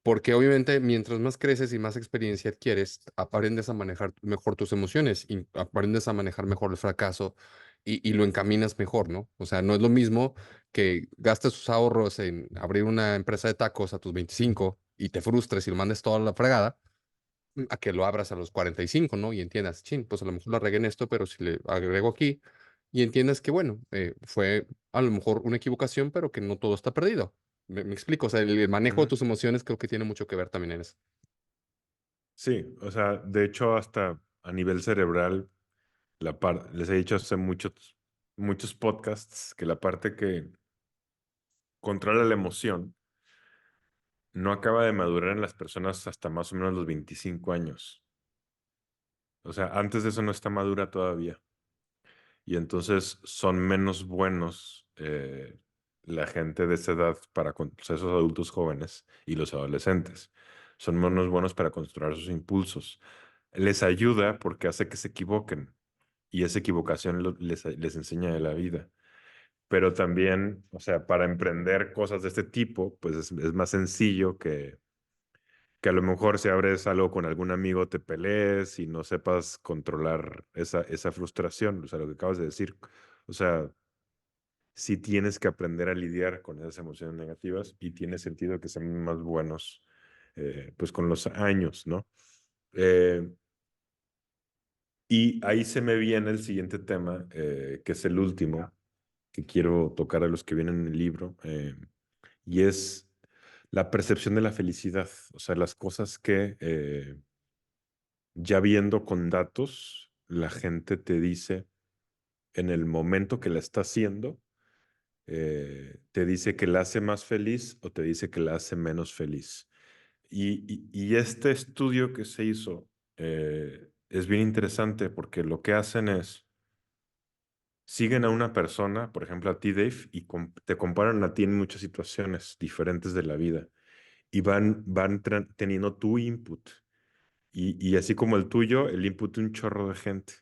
Porque obviamente mientras más creces y más experiencia adquieres, aprendes a manejar mejor tus emociones y aprendes a manejar mejor el fracaso y lo encaminas mejor, ¿no? O sea, no es lo mismo que gastes tus ahorros en abrir una empresa de tacos a tus 25 y te frustres y lo mandes toda la fregada, a que lo abras a los 45, ¿no? Y entiendas, chin, pues a lo mejor la regué en esto, pero si le agrego aquí y entiendas que, bueno, fue a lo mejor una equivocación, pero que no todo está perdido. Me explico, o sea, el manejo de
Ujú.
tus emociones creo que tiene mucho que ver también en eso.
Sí, o sea, de hecho, hasta a nivel cerebral, les he dicho hace muchos podcasts que la parte que controla la emoción no acaba de madurar en las personas hasta más o menos los 25 años. O sea, antes de eso no está madura todavía. Y entonces son menos buenos. la gente de esa edad o sea, esos adultos jóvenes y los adolescentes. Son monos buenos para controlar sus impulsos. Les ayuda porque hace que se equivoquen y esa equivocación les enseña de la vida. Pero también, o sea, para emprender cosas de este tipo, pues es más sencillo que a lo mejor si abres algo con algún amigo te pelees y no sepas controlar esa frustración, o sea, lo que acabas de decir. O sea, sí tienes que aprender a lidiar con esas emociones negativas y tiene sentido que sean más buenos, pues con los años, ¿no? Eh, y ahí se me viene el siguiente tema, que es el último que quiero tocar a los que vienen en el libro, y es la percepción de la felicidad, o sea, las cosas que ya viendo con datos, la gente te dice en el momento que la está haciendo, te dice que la hace más feliz o te dice que la hace menos feliz. Y este estudio que se hizo es bien interesante porque lo que hacen es, siguen a una persona, por ejemplo a ti, Dave, y te comparan a ti en muchas situaciones diferentes de la vida y van teniendo tu input. Y así como el tuyo, el input de un chorro de gente,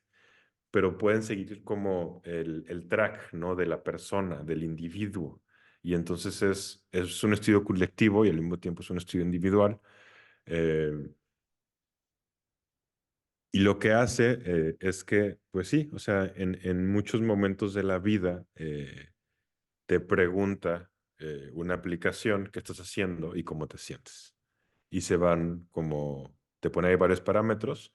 pero pueden seguir como el track, ¿no? De la persona, del individuo. Y entonces es un estudio colectivo y al mismo tiempo es un estudio individual. eh, y lo que hace es que, pues sí, o sea, en muchos momentos de la vida te pregunta una aplicación qué estás haciendo y cómo te sientes. Y se van como, te pone ahí varios parámetros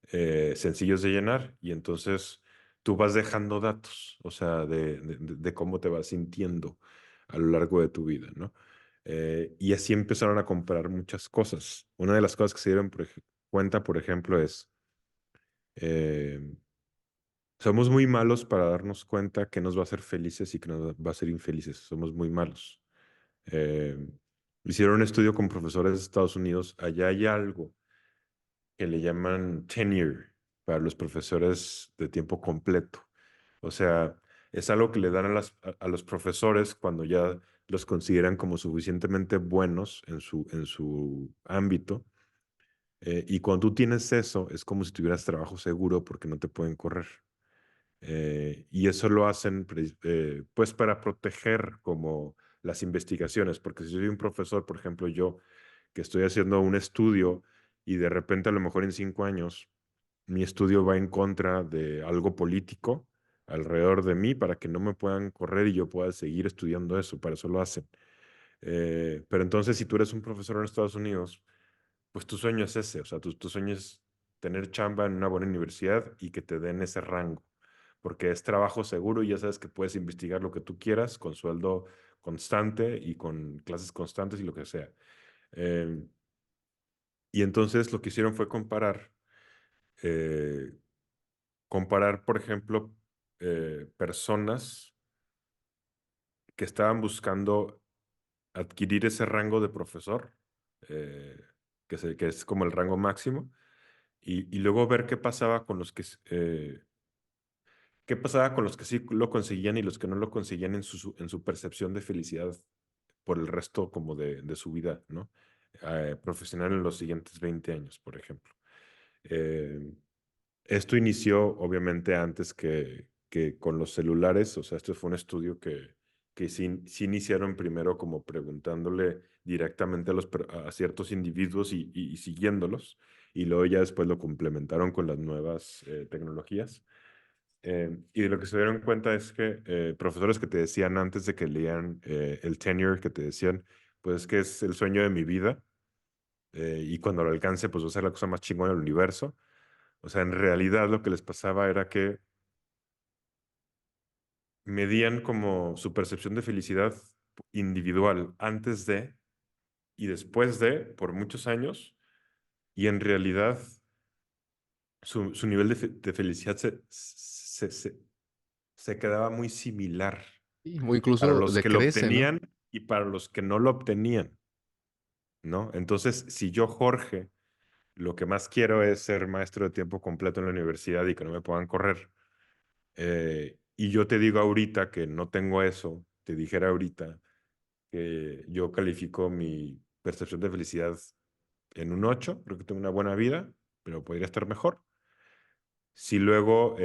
sencillos de llenar y entonces tú vas dejando datos, o sea, de cómo te vas sintiendo a lo largo de tu vida, ¿no? Y así empezaron a comparar muchas cosas. Una de las cosas que se dieron cuenta, por ejemplo, es, eh, somos muy malos para darnos cuenta que nos va a hacer felices y que nos va a hacer infelices. Somos muy malos. Eh, Hicieron un estudio con profesores de Estados Unidos. Allá hay algo que le llaman tenure para los profesores de tiempo completo. O sea, es algo que le dan a los profesores cuando ya los consideran como suficientemente buenos en su ámbito. Y cuando tú tienes eso, es como si tuvieras trabajo seguro porque no te pueden correr. Y eso lo hacen pues para proteger como las investigaciones, porque si soy un profesor, por ejemplo, yo que estoy haciendo un estudio y de repente a lo mejor en 5 años mi estudio va en contra de algo político alrededor de mí para que no me puedan correr y yo pueda seguir estudiando eso, para eso lo hacen. Pero entonces si tú eres un profesor en Estados Unidos, pues tu sueño es ese, o sea, tu sueño es tener chamba en una buena universidad y que te den ese rango, porque es trabajo seguro y ya sabes que puedes investigar lo que tú quieras con sueldo constante y con clases constantes y lo que sea. Em, y entonces lo que hicieron fue eh, comparar, por ejemplo, personas que estaban buscando adquirir ese rango de profesor, eh, que es como el rango máximo, y luego ver qué pasaba con los que sí lo conseguían y los que no lo conseguían en su percepción de felicidad por el resto como de su vida, ¿no? Profesional en los siguientes 20 años, por ejemplo. Eh, Esto inició obviamente antes que con los celulares, o sea, esto fue un estudio que sí iniciaron primero como preguntándole directamente a ciertos individuos y siguiéndolos, y luego ya después lo complementaron con las nuevas tecnologías. Y de lo que se dieron cuenta es que profesores que te decían antes de que leían el tenure, que te decían, pues que es el sueño de mi vida, y cuando lo alcance, pues va a ser la cosa más chingona del universo. O sea, en realidad lo que les pasaba era que medían como su percepción de felicidad individual antes de y después de, por muchos años, y en realidad su nivel de felicidad se quedaba muy similar
O
para
incluso
los que lo
decrece, ¿no?
obtenían y para los que no lo obtenían, ¿no? Entonces, si yo, Jorge, lo que más quiero es ser maestro de tiempo completo en la universidad y que no me puedan correr, y yo te digo ahorita que no tengo eso, te dijera ahorita que yo califico mi percepción de felicidad en un 8, creo que tengo una buena vida, pero podría estar mejor. Si luego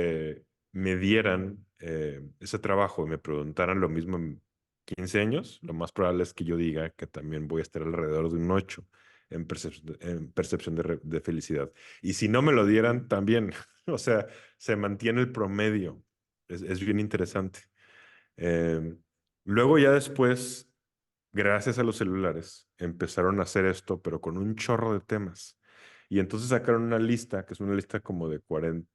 me dieran ese trabajo y me preguntaran lo mismo en 15 años, lo más probable es que yo diga que también voy a estar alrededor de un 8 en percepción de felicidad. Y si no me lo dieran, también, o sea, se mantiene el promedio. Es bien interesante. Eh, Luego ya después, gracias a los celulares, empezaron a hacer esto, pero con un chorro de temas. Y entonces sacaron una lista, que es una lista como de 40,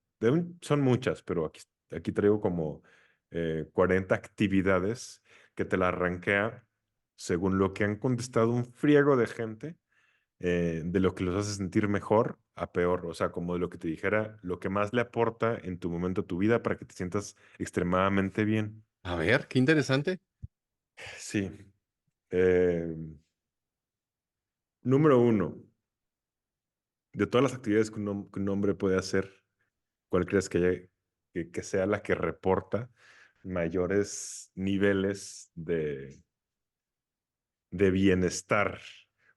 son muchas, pero aquí traigo como 40 actividades que te la arranquea según lo que han contestado un friego de gente, de lo que los hace sentir mejor a peor. O sea, como de lo que te dijera, lo que más le aporta en tu momento a tu vida para que te sientas extremadamente bien.
A ver, qué interesante.
Sí. Eh, Número uno, de todas las actividades que un hombre puede hacer, ¿cuál crees que sea la que reporta mayores niveles de bienestar?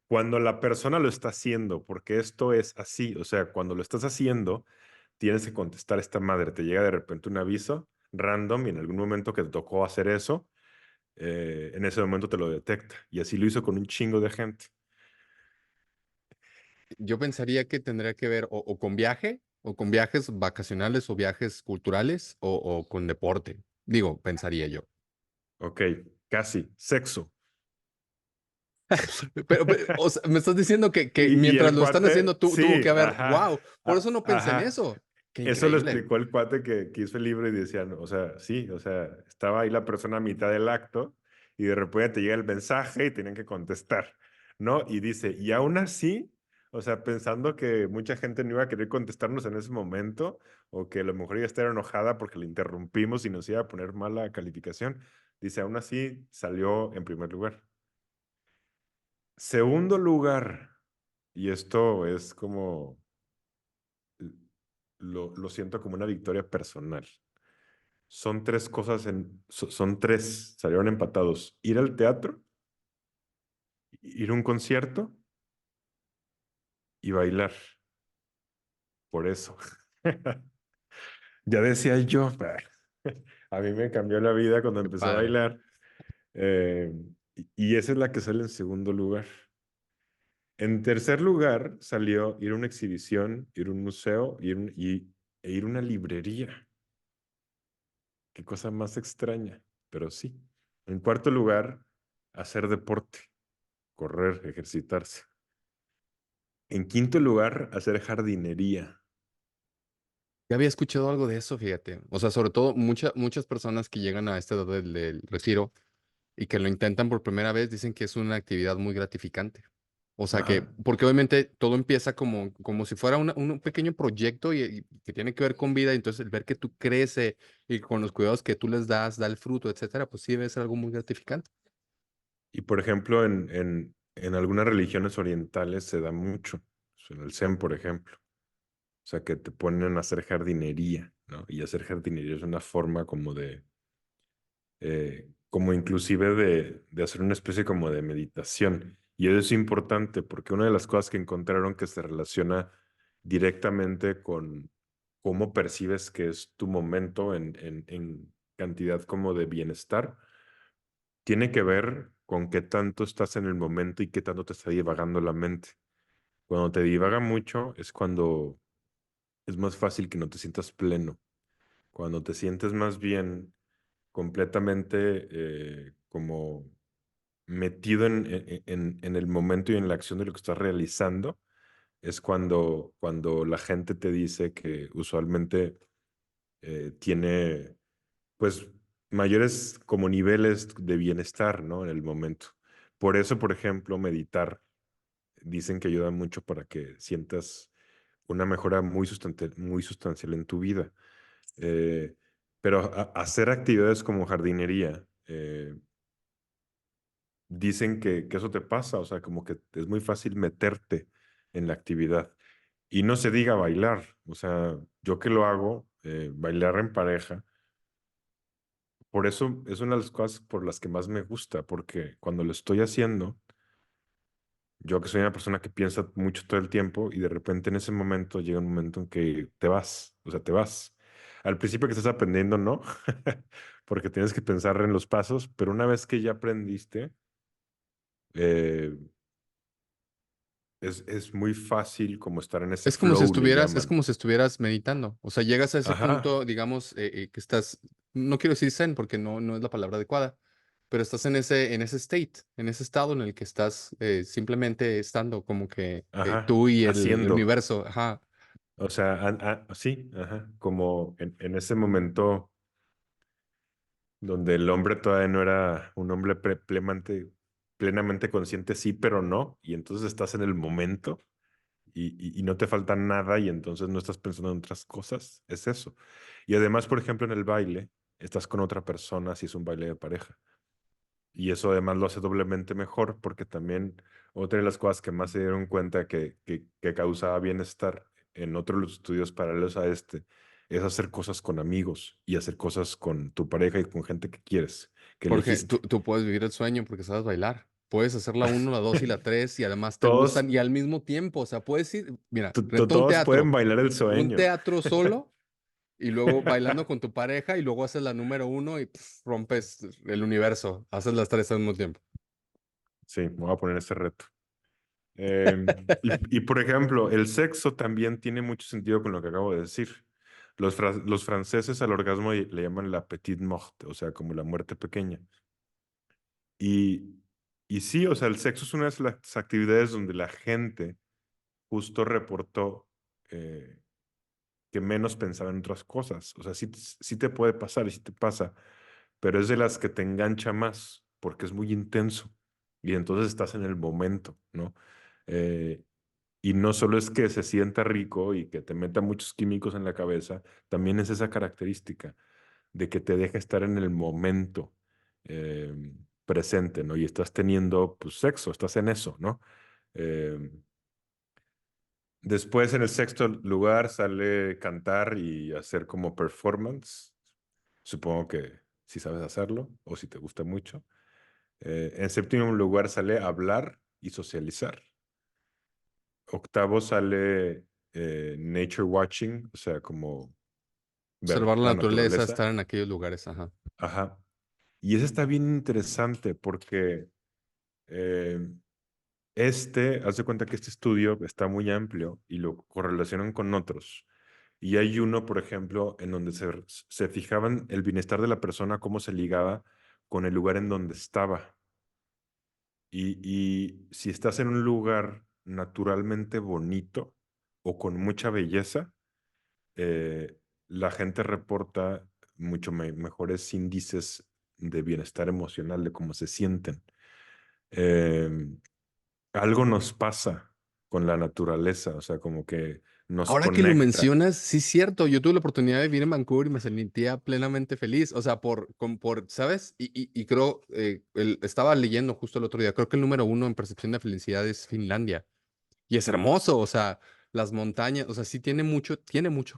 Cuando la persona lo está haciendo, porque esto es así, o sea, cuando lo estás haciendo, tienes que contestar esta madre, te llega de repente un aviso random y en algún momento que te tocó hacer eso, en ese momento te lo detecta. Y así lo hizo con un chingo de gente.
Yo pensaría que tendría que ver o con viaje, o con viajes vacacionales o viajes culturales, o con deporte. Digo, pensaría yo.
Ok, casi, sexo.
O sea, me estás diciendo que
Y
mientras
el
lo están haciendo,
cuate,
tuvo
sí,
que haber,
ajá,
wow, por eso no pensé en
ajá.
eso. Qué
Eso lo
increíble.
explicó el cuate que hizo el libro y decía, o sea, sí, o sea, estaba ahí la persona a mitad del acto y de repente te llega el mensaje y tienen que contestar, ¿no? Y dice, y aún así, o sea, pensando que mucha gente no iba a querer contestarnos en ese momento o que a lo mejor iba a estar enojada porque le interrumpimos y nos iba a poner mala calificación, dice, aún así salió en primer lugar. Segundo lugar, y esto es como, lo siento como una victoria personal. Son tres cosas son tres, salieron empatados. Ir al teatro, ir a un concierto y bailar. Por eso. Ya decía yo, a mí me cambió la vida cuando
Qué
empecé a
padre.
bailar. eh, y esa es la que sale en segundo lugar. En tercer lugar salió ir a una exhibición, ir a un museo e ir a una librería. Qué cosa más extraña, pero sí. En cuarto lugar, hacer deporte, correr, ejercitarse. En quinto lugar, hacer jardinería.
Ya había escuchado algo de eso, fíjate. O sea, sobre todo muchas personas que llegan a esta edad del retiro y que lo intentan por primera vez dicen que es una actividad muy gratificante. O sea que,
Ajá.
porque obviamente todo empieza como si fuera un pequeño proyecto y que tiene que ver con vida, y entonces el ver que tú crece y con los cuidados que tú les das, da el fruto, etcétera, pues sí debe ser algo muy gratificante.
Y por ejemplo, en algunas religiones orientales se da mucho. En el Zen, por ejemplo. O sea, que te ponen a hacer jardinería, ¿no? Y hacer jardinería es una forma como como inclusive de hacer una especie como de meditación. Y eso es importante porque una de las cosas que encontraron que se relaciona directamente con cómo percibes que es tu momento en cantidad como de bienestar, tiene que ver con qué tanto estás en el momento y qué tanto te está divagando la mente. Cuando te divaga mucho es cuando es más fácil que no te sientas pleno. Cuando te sientes más bien completamente como metido en el momento y en la acción de lo que estás realizando, es cuando la gente te dice que usualmente tiene pues mayores como niveles de bienestar, ¿no? En el momento. Por eso, por ejemplo, meditar dicen que ayuda mucho para que sientas una mejora muy sustancial en tu vida. Eh, pero hacer actividades como jardinería, dicen que eso te pasa, o sea, como que es muy fácil meterte en la actividad. Y no se diga bailar, o sea, yo que lo hago, bailar en pareja, por eso es una de las cosas por las que más me gusta, porque cuando lo estoy haciendo, yo que soy una persona que piensa mucho todo el tiempo y de repente en ese momento llega un momento en que te vas, o sea, te vas. Al principio que estás aprendiendo, no, porque tienes que pensar en los pasos, pero una vez que ya aprendiste, eh, es muy fácil como estar en ese flow, le
Es
llaman.
como si estuvieras meditando. O sea, llegas a ese
Ajá,
punto, digamos, que estás, no quiero decir zen porque no es la palabra adecuada, pero estás en ese state, en ese estado en el que estás simplemente estando como que
ajá,
tú y el
haciendo.
universo. Ajá.
O sea, sí, ajá, como en ese momento donde el hombre todavía no era un hombre plenamente consciente, sí, pero no, y entonces estás en el momento y no te falta nada y entonces no estás pensando en otras cosas, es eso. Y además, por ejemplo, en el baile, estás con otra persona si es un baile de pareja. Y eso además lo hace doblemente mejor porque también otra de las cosas que más se dieron cuenta que causaba bienestar en otros estudios paralelos a este es hacer cosas con amigos y hacer cosas con tu pareja y con gente que quieres, que
Porque
elegiste.
tú puedes vivir el sueño porque sabes bailar. Puedes hacer la uno, la 2 y la 3 y además te
Todos,
gustan y al mismo tiempo, o sea, puedes ir, mira, renta
todos pueden bailar el
un
sueño.
teatro solo y luego bailando con tu pareja y luego haces la número uno y rompes el universo, haces las tres al mismo tiempo.
Sí, me voy a poner ese reto. Y por ejemplo, el sexo también tiene mucho sentido con lo que acabo de decir. Los franceses al orgasmo le llaman la petite mort, o sea, como la muerte pequeña. Y, y sí, o sea, el sexo es una de las actividades donde la gente justo reportó eh, que menos pensaba en otras cosas. O sea, sí, sí te puede pasar y sí te pasa, pero es de las que te engancha más porque es muy intenso y entonces estás en el momento, ¿no? Eh, y no solo es que se sienta rico y que te meta muchos químicos en la cabeza, también es esa característica de que te deja estar en el momento eh, presente, ¿no? Y estás teniendo, pues, sexo, estás en eso, ¿no? Eh, Después, en el sexto lugar, sale cantar y hacer como performance. Supongo que si sabes hacerlo o si te gusta mucho. En séptimo lugar sale hablar y socializar. Octavo sale nature watching, o sea, como ver
Observar la
la
naturaleza,
naturaleza.
estar en aquellos lugares, ajá.
Ajá. Y eso está bien interesante porque eh, haz de cuenta que este estudio está muy amplio y lo correlacionan con otros. Y hay uno, por ejemplo, en donde se fijaban el bienestar de la persona, cómo se ligaba con el lugar en donde estaba. Y si estás en un lugar naturalmente bonito o con mucha belleza, eh, la gente reporta mucho mejores índices de bienestar emocional, de cómo se sienten. Em, Algo nos pasa con la naturaleza, o sea, como que nos
Ahora que lo
conecta.
mencionas, sí es cierto, yo tuve la oportunidad de vivir en Vancouver y me sentía plenamente feliz, o sea, ¿sabes? Y creo, estaba leyendo justo el otro día, creo que el número uno en percepción de felicidad es Finlandia. Y es hermoso, o sea, las montañas, o sea, sí tiene mucho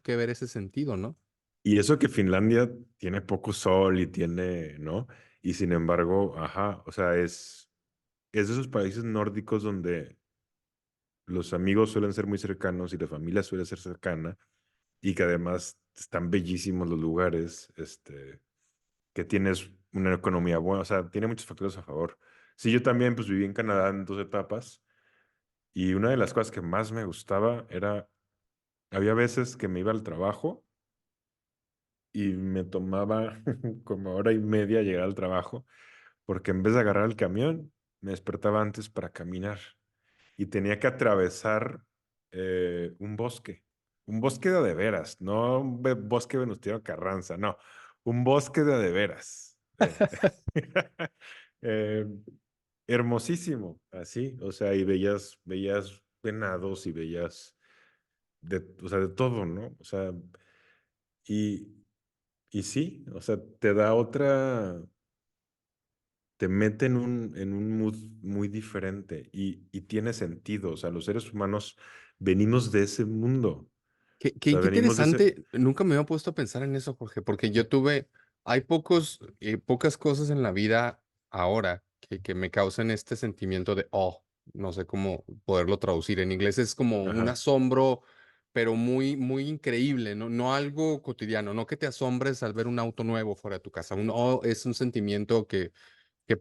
que ver ese sentido, ¿no?
Y eso que Finlandia tiene poco sol y tiene, ¿no? Y sin embargo, ajá, o sea, es de esos países nórdicos donde los amigos suelen ser muy cercanos y la familia suele ser cercana y que además están bellísimos los lugares, que tienes una economía buena, o sea, tiene muchos factores a favor. Sí, yo también pues viví en Canadá en dos etapas y una de las cosas que más me gustaba era, había veces que me iba al trabajo y me tomaba como hora y media llegar al trabajo, porque en vez de agarrar el camión, me despertaba antes para caminar y tenía que atravesar un bosque de veras, no un bosque Venustiano Carranza, no, un bosque de veras. Eh, Hermosísimo, así, o sea, y veías venados y veías o sea, de todo, ¿no? O sea, y, y sí, o sea, te mete en un mood muy diferente y tiene sentido. O sea, los seres humanos venimos de ese mundo. O
Qué
sea, venimos de ese...
interesante, nunca me había puesto a pensar en eso, Jorge, porque yo tuve hay pocas cosas en la vida ahora que me causan este sentimiento de, oh, no sé cómo poderlo traducir. En inglés es como un
Ajá.
asombro, pero muy, muy increíble, ¿no? No algo cotidiano, no que te asombres al ver un auto nuevo fuera de tu casa. Un oh es un sentimiento que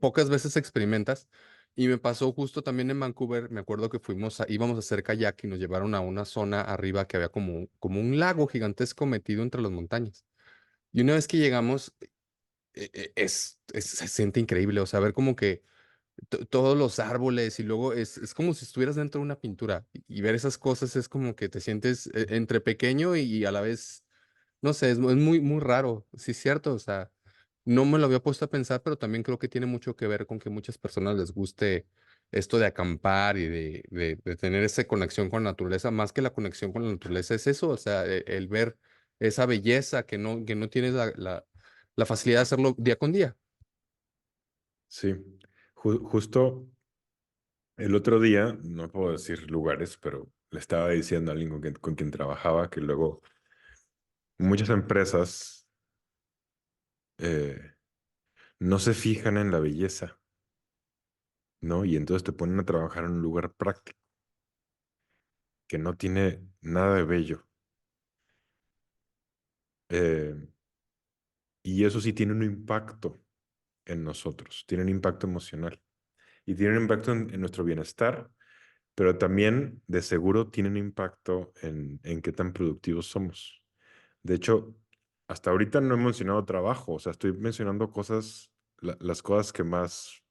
pocas veces experimentas. Y me pasó justo también en Vancouver, me acuerdo que íbamos a hacer kayak y nos llevaron a una zona arriba que había como un lago gigantesco metido entre las montañas. Y una vez que llegamos, se siente increíble, o sea, ver como que todos los árboles y luego es como si estuvieras dentro de una pintura y ver esas cosas es como que te sientes entre pequeño y a la vez, no sé, es muy, muy raro, sí es cierto, o sea, no me lo había puesto a pensar, pero también creo que tiene mucho que ver con que muchas personas les guste esto de acampar y de tener esa conexión con la naturaleza, más que la conexión con la naturaleza es eso, o sea, el ver esa belleza que no tienes la facilidad de hacerlo día con día.
Sí. Justo el otro día, no puedo decir lugares, pero le estaba diciendo a alguien con quien trabajaba que luego muchas empresas eh, no se fijan en la belleza, ¿no? Y entonces te ponen a trabajar en un lugar práctico que no tiene nada de bello. Eh, y eso sí tiene un impacto en nosotros, tiene un impacto emocional y tiene un impacto en nuestro bienestar, pero también de seguro tiene un impacto en qué tan productivos somos. De hecho, hasta ahorita no he mencionado trabajo, o sea, estoy mencionando cosas, las cosas que más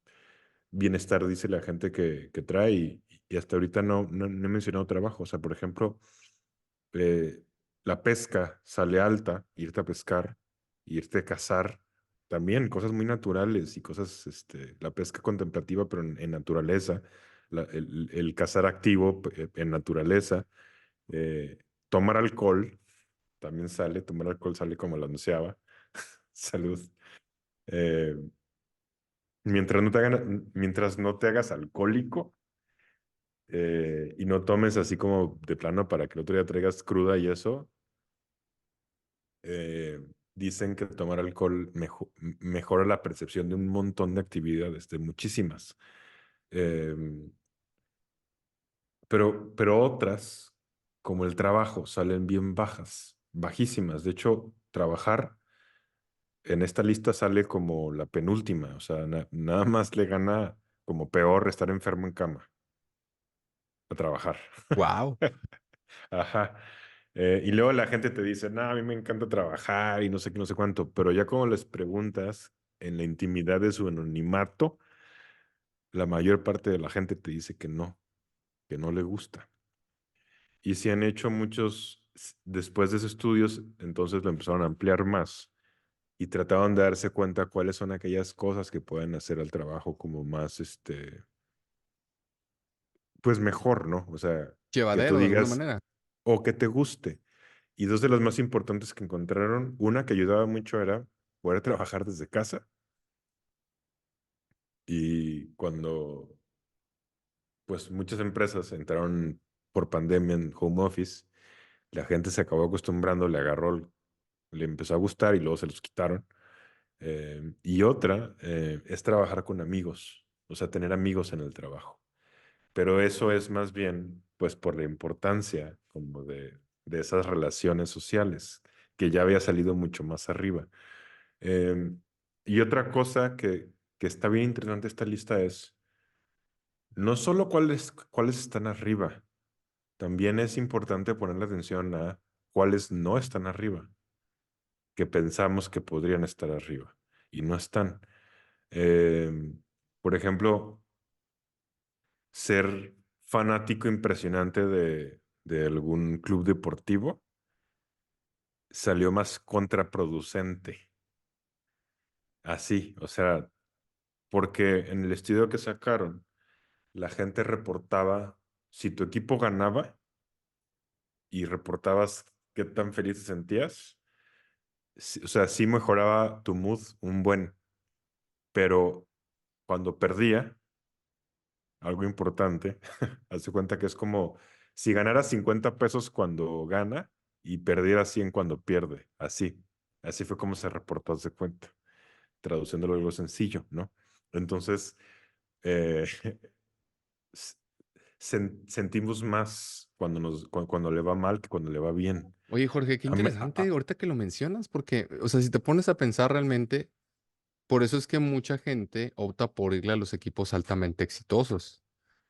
bienestar dice la gente que trae y hasta ahorita no he mencionado trabajo. O sea, por ejemplo, eh, la pesca sale alta, irte a pescar, irte a cazar, también cosas muy naturales y cosas, la pesca contemplativa, pero en naturaleza, el cazar activo en naturaleza, eh, tomar alcohol, también sale, tomar alcohol sale como la onceava, salud. Eh, mientras no te hagas alcohólico, y no tomes así como de plano para que el otro día traigas cruda y eso, eh, dicen que tomar alcohol mejora la percepción de un montón de actividades, de muchísimas. Em, pero otras, como el trabajo, salen bien bajas, bajísimas. De hecho, trabajar en esta lista sale como la penúltima, o sea, nada más le gana como peor estar enfermo en cama a trabajar.
Wow.
Ajá. Y luego la gente te dice, no, a mí me encanta trabajar y no sé qué, no sé cuánto, pero ya como les preguntas en la intimidad de su anonimato, la mayor parte de la gente te dice que no le gusta. Y si han hecho muchos, después de esos estudios, entonces lo empezaron a ampliar más y trataban de darse cuenta cuáles son aquellas cosas que pueden hacer al trabajo como más, pues mejor, ¿no? O sea, que tú
Llevadero de alguna
digas,
manera.
o que te guste. Y dos de las más importantes que encontraron, una que ayudaba mucho era poder trabajar desde casa. Y cuando, pues, muchas empresas entraron por pandemia en home office, la gente se acabó acostumbrando, le agarró, le empezó a gustar y luego se los quitaron. Y otra es trabajar con amigos, o sea, tener amigos en el trabajo. Pero eso es más bien, pues, por la importancia como de esas relaciones sociales, que ya había salido mucho más arriba. Em, y otra cosa que está bien interesante esta lista es no solo cuáles están arriba, también es importante ponerle atención a cuáles no están arriba, que pensamos que podrían estar arriba y no están. Em, por ejemplo, ser fanático impresionante de algún club deportivo salió más contraproducente. Así, o sea, porque en el estudio que sacaron, la gente reportaba si tu equipo ganaba y reportabas qué tan feliz te sentías, o sea, sí mejoraba tu mood un buen, pero cuando perdía, algo importante, hazte cuenta que es como si ganara 50 pesos cuando gana y perdiera 100 cuando pierde, así. Así fue como se reportó, haz de cuenta, traduciéndolo algo sencillo, ¿no? Entonces, eh, s- sentimos más cuando le va mal que cuando le va bien.
Oye, Jorge, qué
A mí-
interesante ahorita que lo mencionas, porque, o sea, si te pones a pensar realmente, por eso es que mucha gente opta por irle a los equipos altamente exitosos,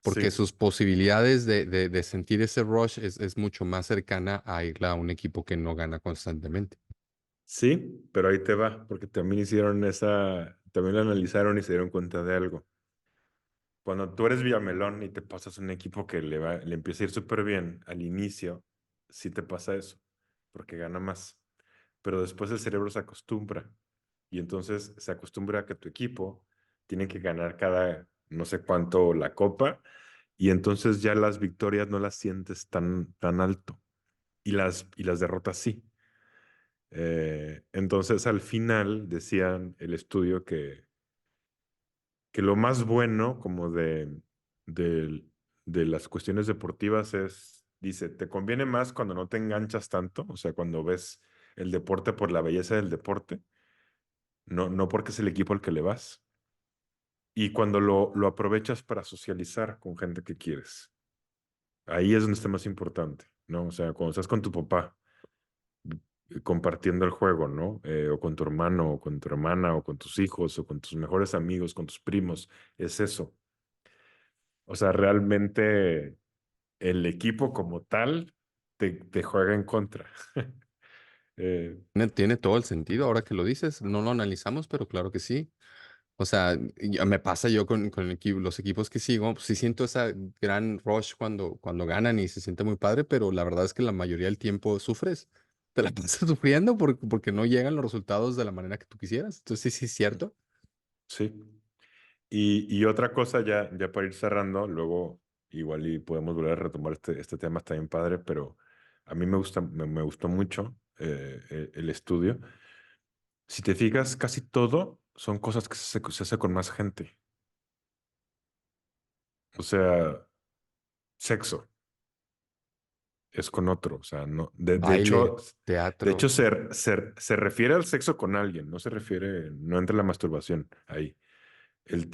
porque
sí,
sus posibilidades de sentir ese rush es mucho más cercana a irle a un equipo que no gana constantemente.
sí, pero ahí te va, porque también también lo analizaron y se dieron cuenta de algo. Cuando tú eres Villamelón y te pasas a un equipo que le empieza a ir súper bien al inicio, sí te pasa eso, porque gana más. Pero después el cerebro se acostumbra y entonces se acostumbra a que tu equipo tiene que ganar cada no sé cuánto la copa y entonces ya las victorias no las sientes tan alto y las derrotas sí. Entonces al final decían el estudio que lo más bueno como de, de las cuestiones deportivas dice, te conviene más cuando no te enganchas tanto, o sea, cuando ves el deporte por la belleza del deporte, no porque es el equipo al que le vas, y cuando lo aprovechas para socializar con gente que quieres. Ahí es donde está más importante, ¿no? O sea, cuando estás con tu papá compartiendo el juego, ¿no? O con tu hermano, o con tu hermana, o con tus hijos, o con tus mejores amigos, con tus primos, es eso. O sea, realmente el equipo como tal te juega en contra.
Tiene todo el sentido ahora que lo dices, no lo analizamos, pero claro que sí. O sea, me pasa yo con los equipos que sigo, pues sí siento esa gran rush cuando ganan y se siente muy padre, pero la verdad es que la mayoría del tiempo sufres. Te la pasas sufriendo porque no llegan los resultados de la manera que tú quisieras. Entonces sí, sí es cierto.
Sí. Y otra cosa, ya para ir cerrando, luego igual y podemos volver a retomar este tema, está bien padre, pero a mí me gustó mucho el estudio. Si te fijas, casi todo son cosas que se hace con más gente. O sea, sexo es con otro. O sea, no, de
Baile,
hecho, de hecho
teatro.
se refiere al sexo con alguien, no entra la masturbación ahí.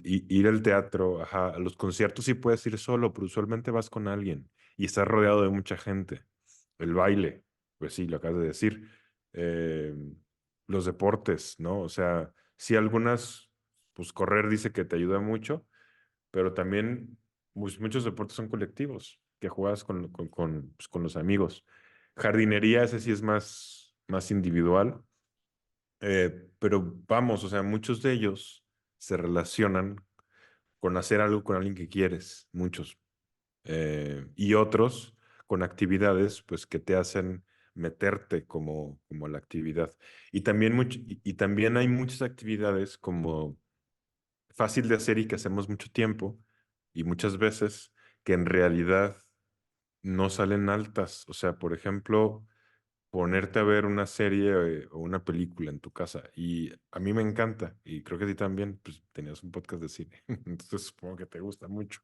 Ir al teatro, ajá, a los conciertos sí puedes ir solo, pero usualmente vas con alguien y estás rodeado de mucha gente. El baile, pues sí, lo acabas de decir. Eh, los deportes, ¿no? O sea, sí algunas, pues correr dice que te ayuda mucho, pero también muchos deportes son colectivos, que juegas pues, con los amigos. Jardinería, ese sí es más individual, pero vamos, o sea, muchos de ellos se relacionan con hacer algo con alguien que quieres, muchos. Y otros con actividades, pues, que te hacen meterte como a la actividad. Y también hay muchas actividades como fácil de hacer y que hacemos mucho tiempo y muchas veces que en realidad no salen altas. O sea, por ejemplo, ponerte a ver una serie o una película en tu casa. Y a mí me encanta, y creo que a ti también, pues tenías un podcast de cine, entonces supongo que te gusta mucho.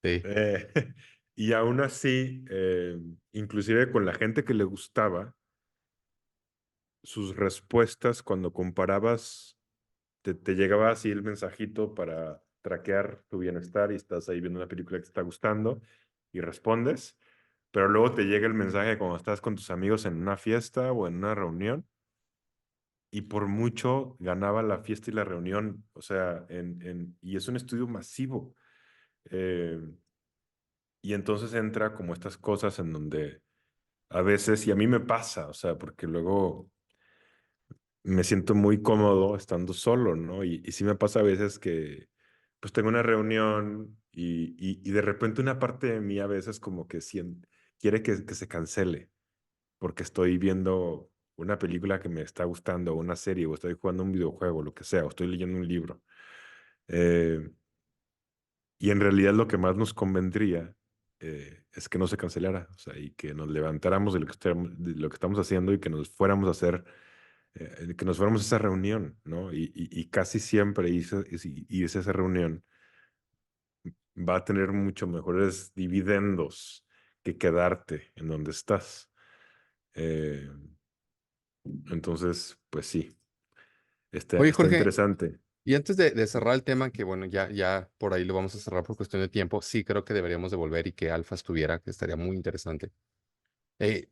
Sí.
Eh, y aún así, inclusive con la gente que le gustaba, sus respuestas cuando comparabas, te llegaba así el mensajito para traquear tu bienestar y estás ahí viendo una película que te está gustando y respondes, pero luego te llega el mensaje cuando estás con tus amigos en una fiesta o en una reunión y por mucho ganaba la fiesta y la reunión, o sea, y es un estudio masivo. Eh, y entonces entra como estas cosas en donde a veces, y a mí me pasa, o sea, porque luego me siento muy cómodo estando solo, ¿no? Y sí me pasa a veces que pues tengo una reunión y de repente una parte de mí a veces como que quiere que se cancele porque estoy viendo una película que me está gustando, o una serie, o estoy jugando un videojuego, lo que sea, o estoy leyendo un libro. Eh, y en realidad lo que más nos convendría es que no se cancelara, o sea, y que nos levantáramos de lo que estamos haciendo y que nos fuéramos a hacer, que nos fuéramos a esa reunión, ¿no? Y casi siempre irse a esa reunión va a tener mucho mejores dividendos que quedarte en donde estás. Eh, Entonces, pues sí,
Oye,
está
Jorge,
interesante.
y antes de cerrar el tema, que bueno, ya por ahí lo vamos a cerrar por cuestión de tiempo, sí creo que deberíamos de volver y que Alfa estuviera, que estaría muy interesante.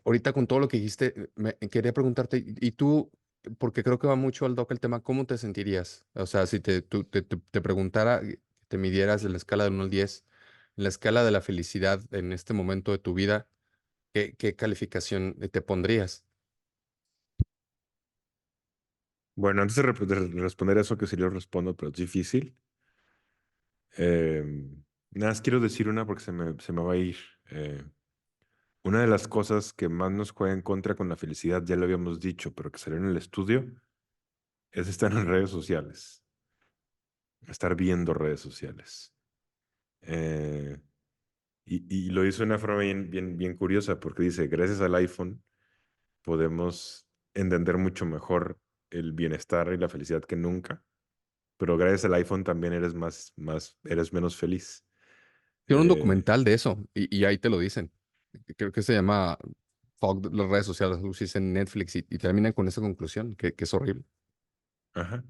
Ahorita con todo lo que dijiste, quería preguntarte, y tú, porque creo que va mucho al doc el tema, ¿cómo te sentirías? O sea, si te preguntara, te midieras en la escala del 1 al 10, en la escala de la felicidad en este momento de tu vida, ¿qué calificación te pondrías?
Bueno, antes de responder eso, que sí lo respondo, pero es difícil. Nada más quiero decir una porque se me va a ir. Eh, una de las cosas que más nos juega en contra con la felicidad, ya lo habíamos dicho, pero que salió en el estudio, es estar en redes sociales, estar viendo redes sociales. Eh, y lo hizo de una forma bien curiosa, porque dice, gracias al iPhone podemos entender mucho mejor el bienestar y la felicidad que nunca, pero gracias al iPhone también eres menos feliz.
Tiene un
Eh,
documental de eso, y ahí te lo dicen. Creo que se llama Fog de las redes sociales, algo así, es en Netflix, y terminan con esa conclusión, que es horrible.
Ajá.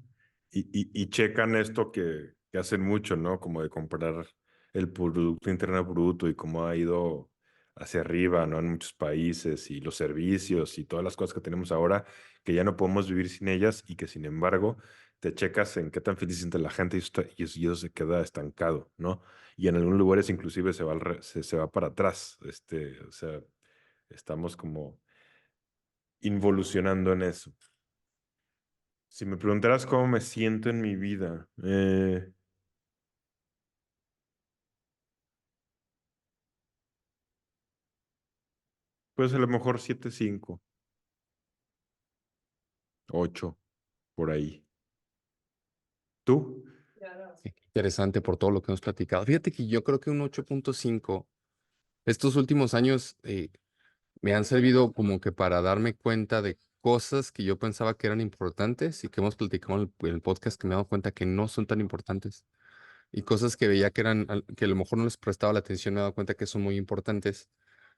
Y checan esto que hacen mucho, ¿no? Como de comparar el Producto Interno Bruto y cómo ha ido hacia arriba, ¿no? En muchos países y los servicios y todas las cosas que tenemos ahora, que ya no podemos vivir sin ellas y que sin embargo te checas en qué tan feliz se siente la gente y eso se queda estancado, ¿no? Y en algunos lugares inclusive se va para atrás, o sea, estamos como involucionando en eso. Si me preguntaras cómo me siento en mi vida, pues a lo mejor 7,5, 8 por ahí. ¿Tú?
Sí, interesante por todo lo que hemos platicado. Fíjate que yo creo que un 8.5 estos últimos años me han servido como que para darme cuenta de cosas que yo pensaba que eran importantes y que hemos platicado en el podcast que me he dado cuenta que no son tan importantes. Y cosas que veía que eran, que a lo mejor no les prestaba la atención, me he dado cuenta que son muy importantes.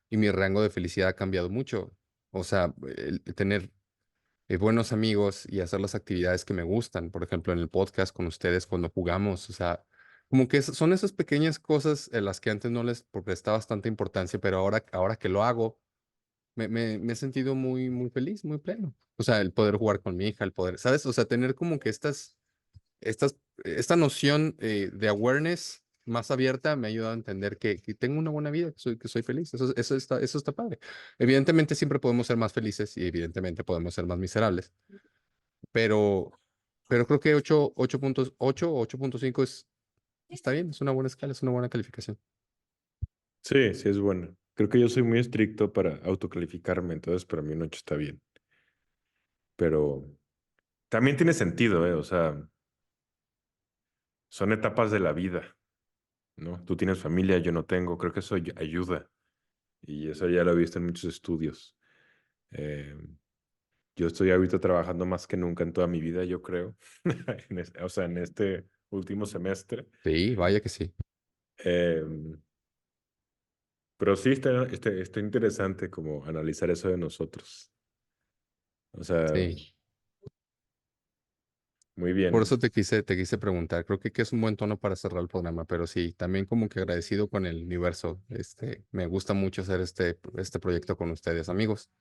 Y mi rango de felicidad ha cambiado mucho. O sea, el tener buenos amigos y hacer las actividades que me gustan, por ejemplo, en el podcast con ustedes cuando jugamos, o sea, como que son esas pequeñas cosas en las que antes no les prestaba bastante importancia, pero ahora que lo hago, me he sentido muy feliz, muy pleno. O sea, el poder jugar con mi hija, el poder, ¿sabes? O sea, tener como que esta noción de awareness más abierta me ha ayudado a entender que tengo una buena vida, que soy feliz. Eso está padre. Evidentemente siempre podemos ser más felices y evidentemente podemos ser más miserables, pero, pero creo que 8.8 o 8.5 está bien, es una buena escala, es una buena calificación.
Sí, sí es bueno. Creo que yo soy muy estricto para autocalificarme, entonces para mí un 8 está bien. Pero también tiene sentido, ¿eh? O sea, son etapas de la vida, ¿no? Tú tienes familia, yo no tengo. Creo que eso ayuda. Y eso ya lo he visto en muchos estudios. Eh, yo estoy ahorita trabajando más que nunca en toda mi vida, yo creo. O sea, en este último semestre.
Sí, vaya que sí.
Em, pero sí está interesante como analizar eso de nosotros. O sea,
Sí.
muy
Por
bien.
eso te quise preguntar. Creo que es un buen tono para cerrar el programa, pero sí, también como que agradecido con el universo. Me gusta mucho hacer este proyecto con ustedes, amigos.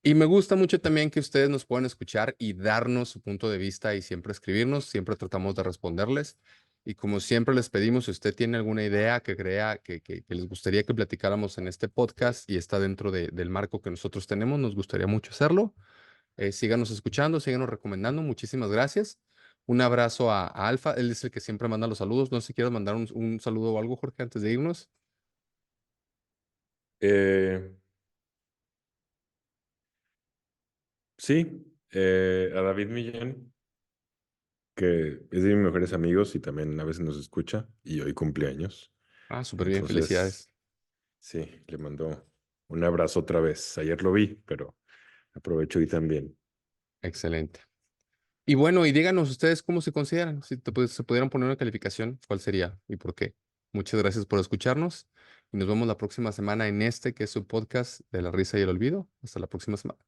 Y me gusta mucho también que ustedes nos puedan escuchar y darnos su punto de vista y siempre escribirnos. Siempre tratamos de responderles. Y como siempre les pedimos, si usted tiene alguna idea que crea que les gustaría que platicáramos en este podcast y está dentro del marco que nosotros tenemos, nos gustaría mucho hacerlo. Síganos escuchando, síganos recomendando. Muchísimas gracias. Un abrazo a Alfa. Él es el que siempre manda los saludos. No sé si quieres mandar un saludo o algo, Jorge, antes de irnos.
Eh, sí, a David Millán, que es de mis mejores amigos y también a veces nos escucha, y hoy cumpleaños.
Ah, súper bien.
Entonces,
Felicidades.
sí, le mando un abrazo otra vez. Ayer lo vi, pero aprovecho y también.
Excelente. Y bueno, y díganos ustedes cómo se consideran. Si se pudieran poner una calificación, ¿cuál sería y por qué? Muchas gracias por escucharnos y nos vemos la próxima semana en que es su podcast de la risa y el olvido. Hasta la próxima semana.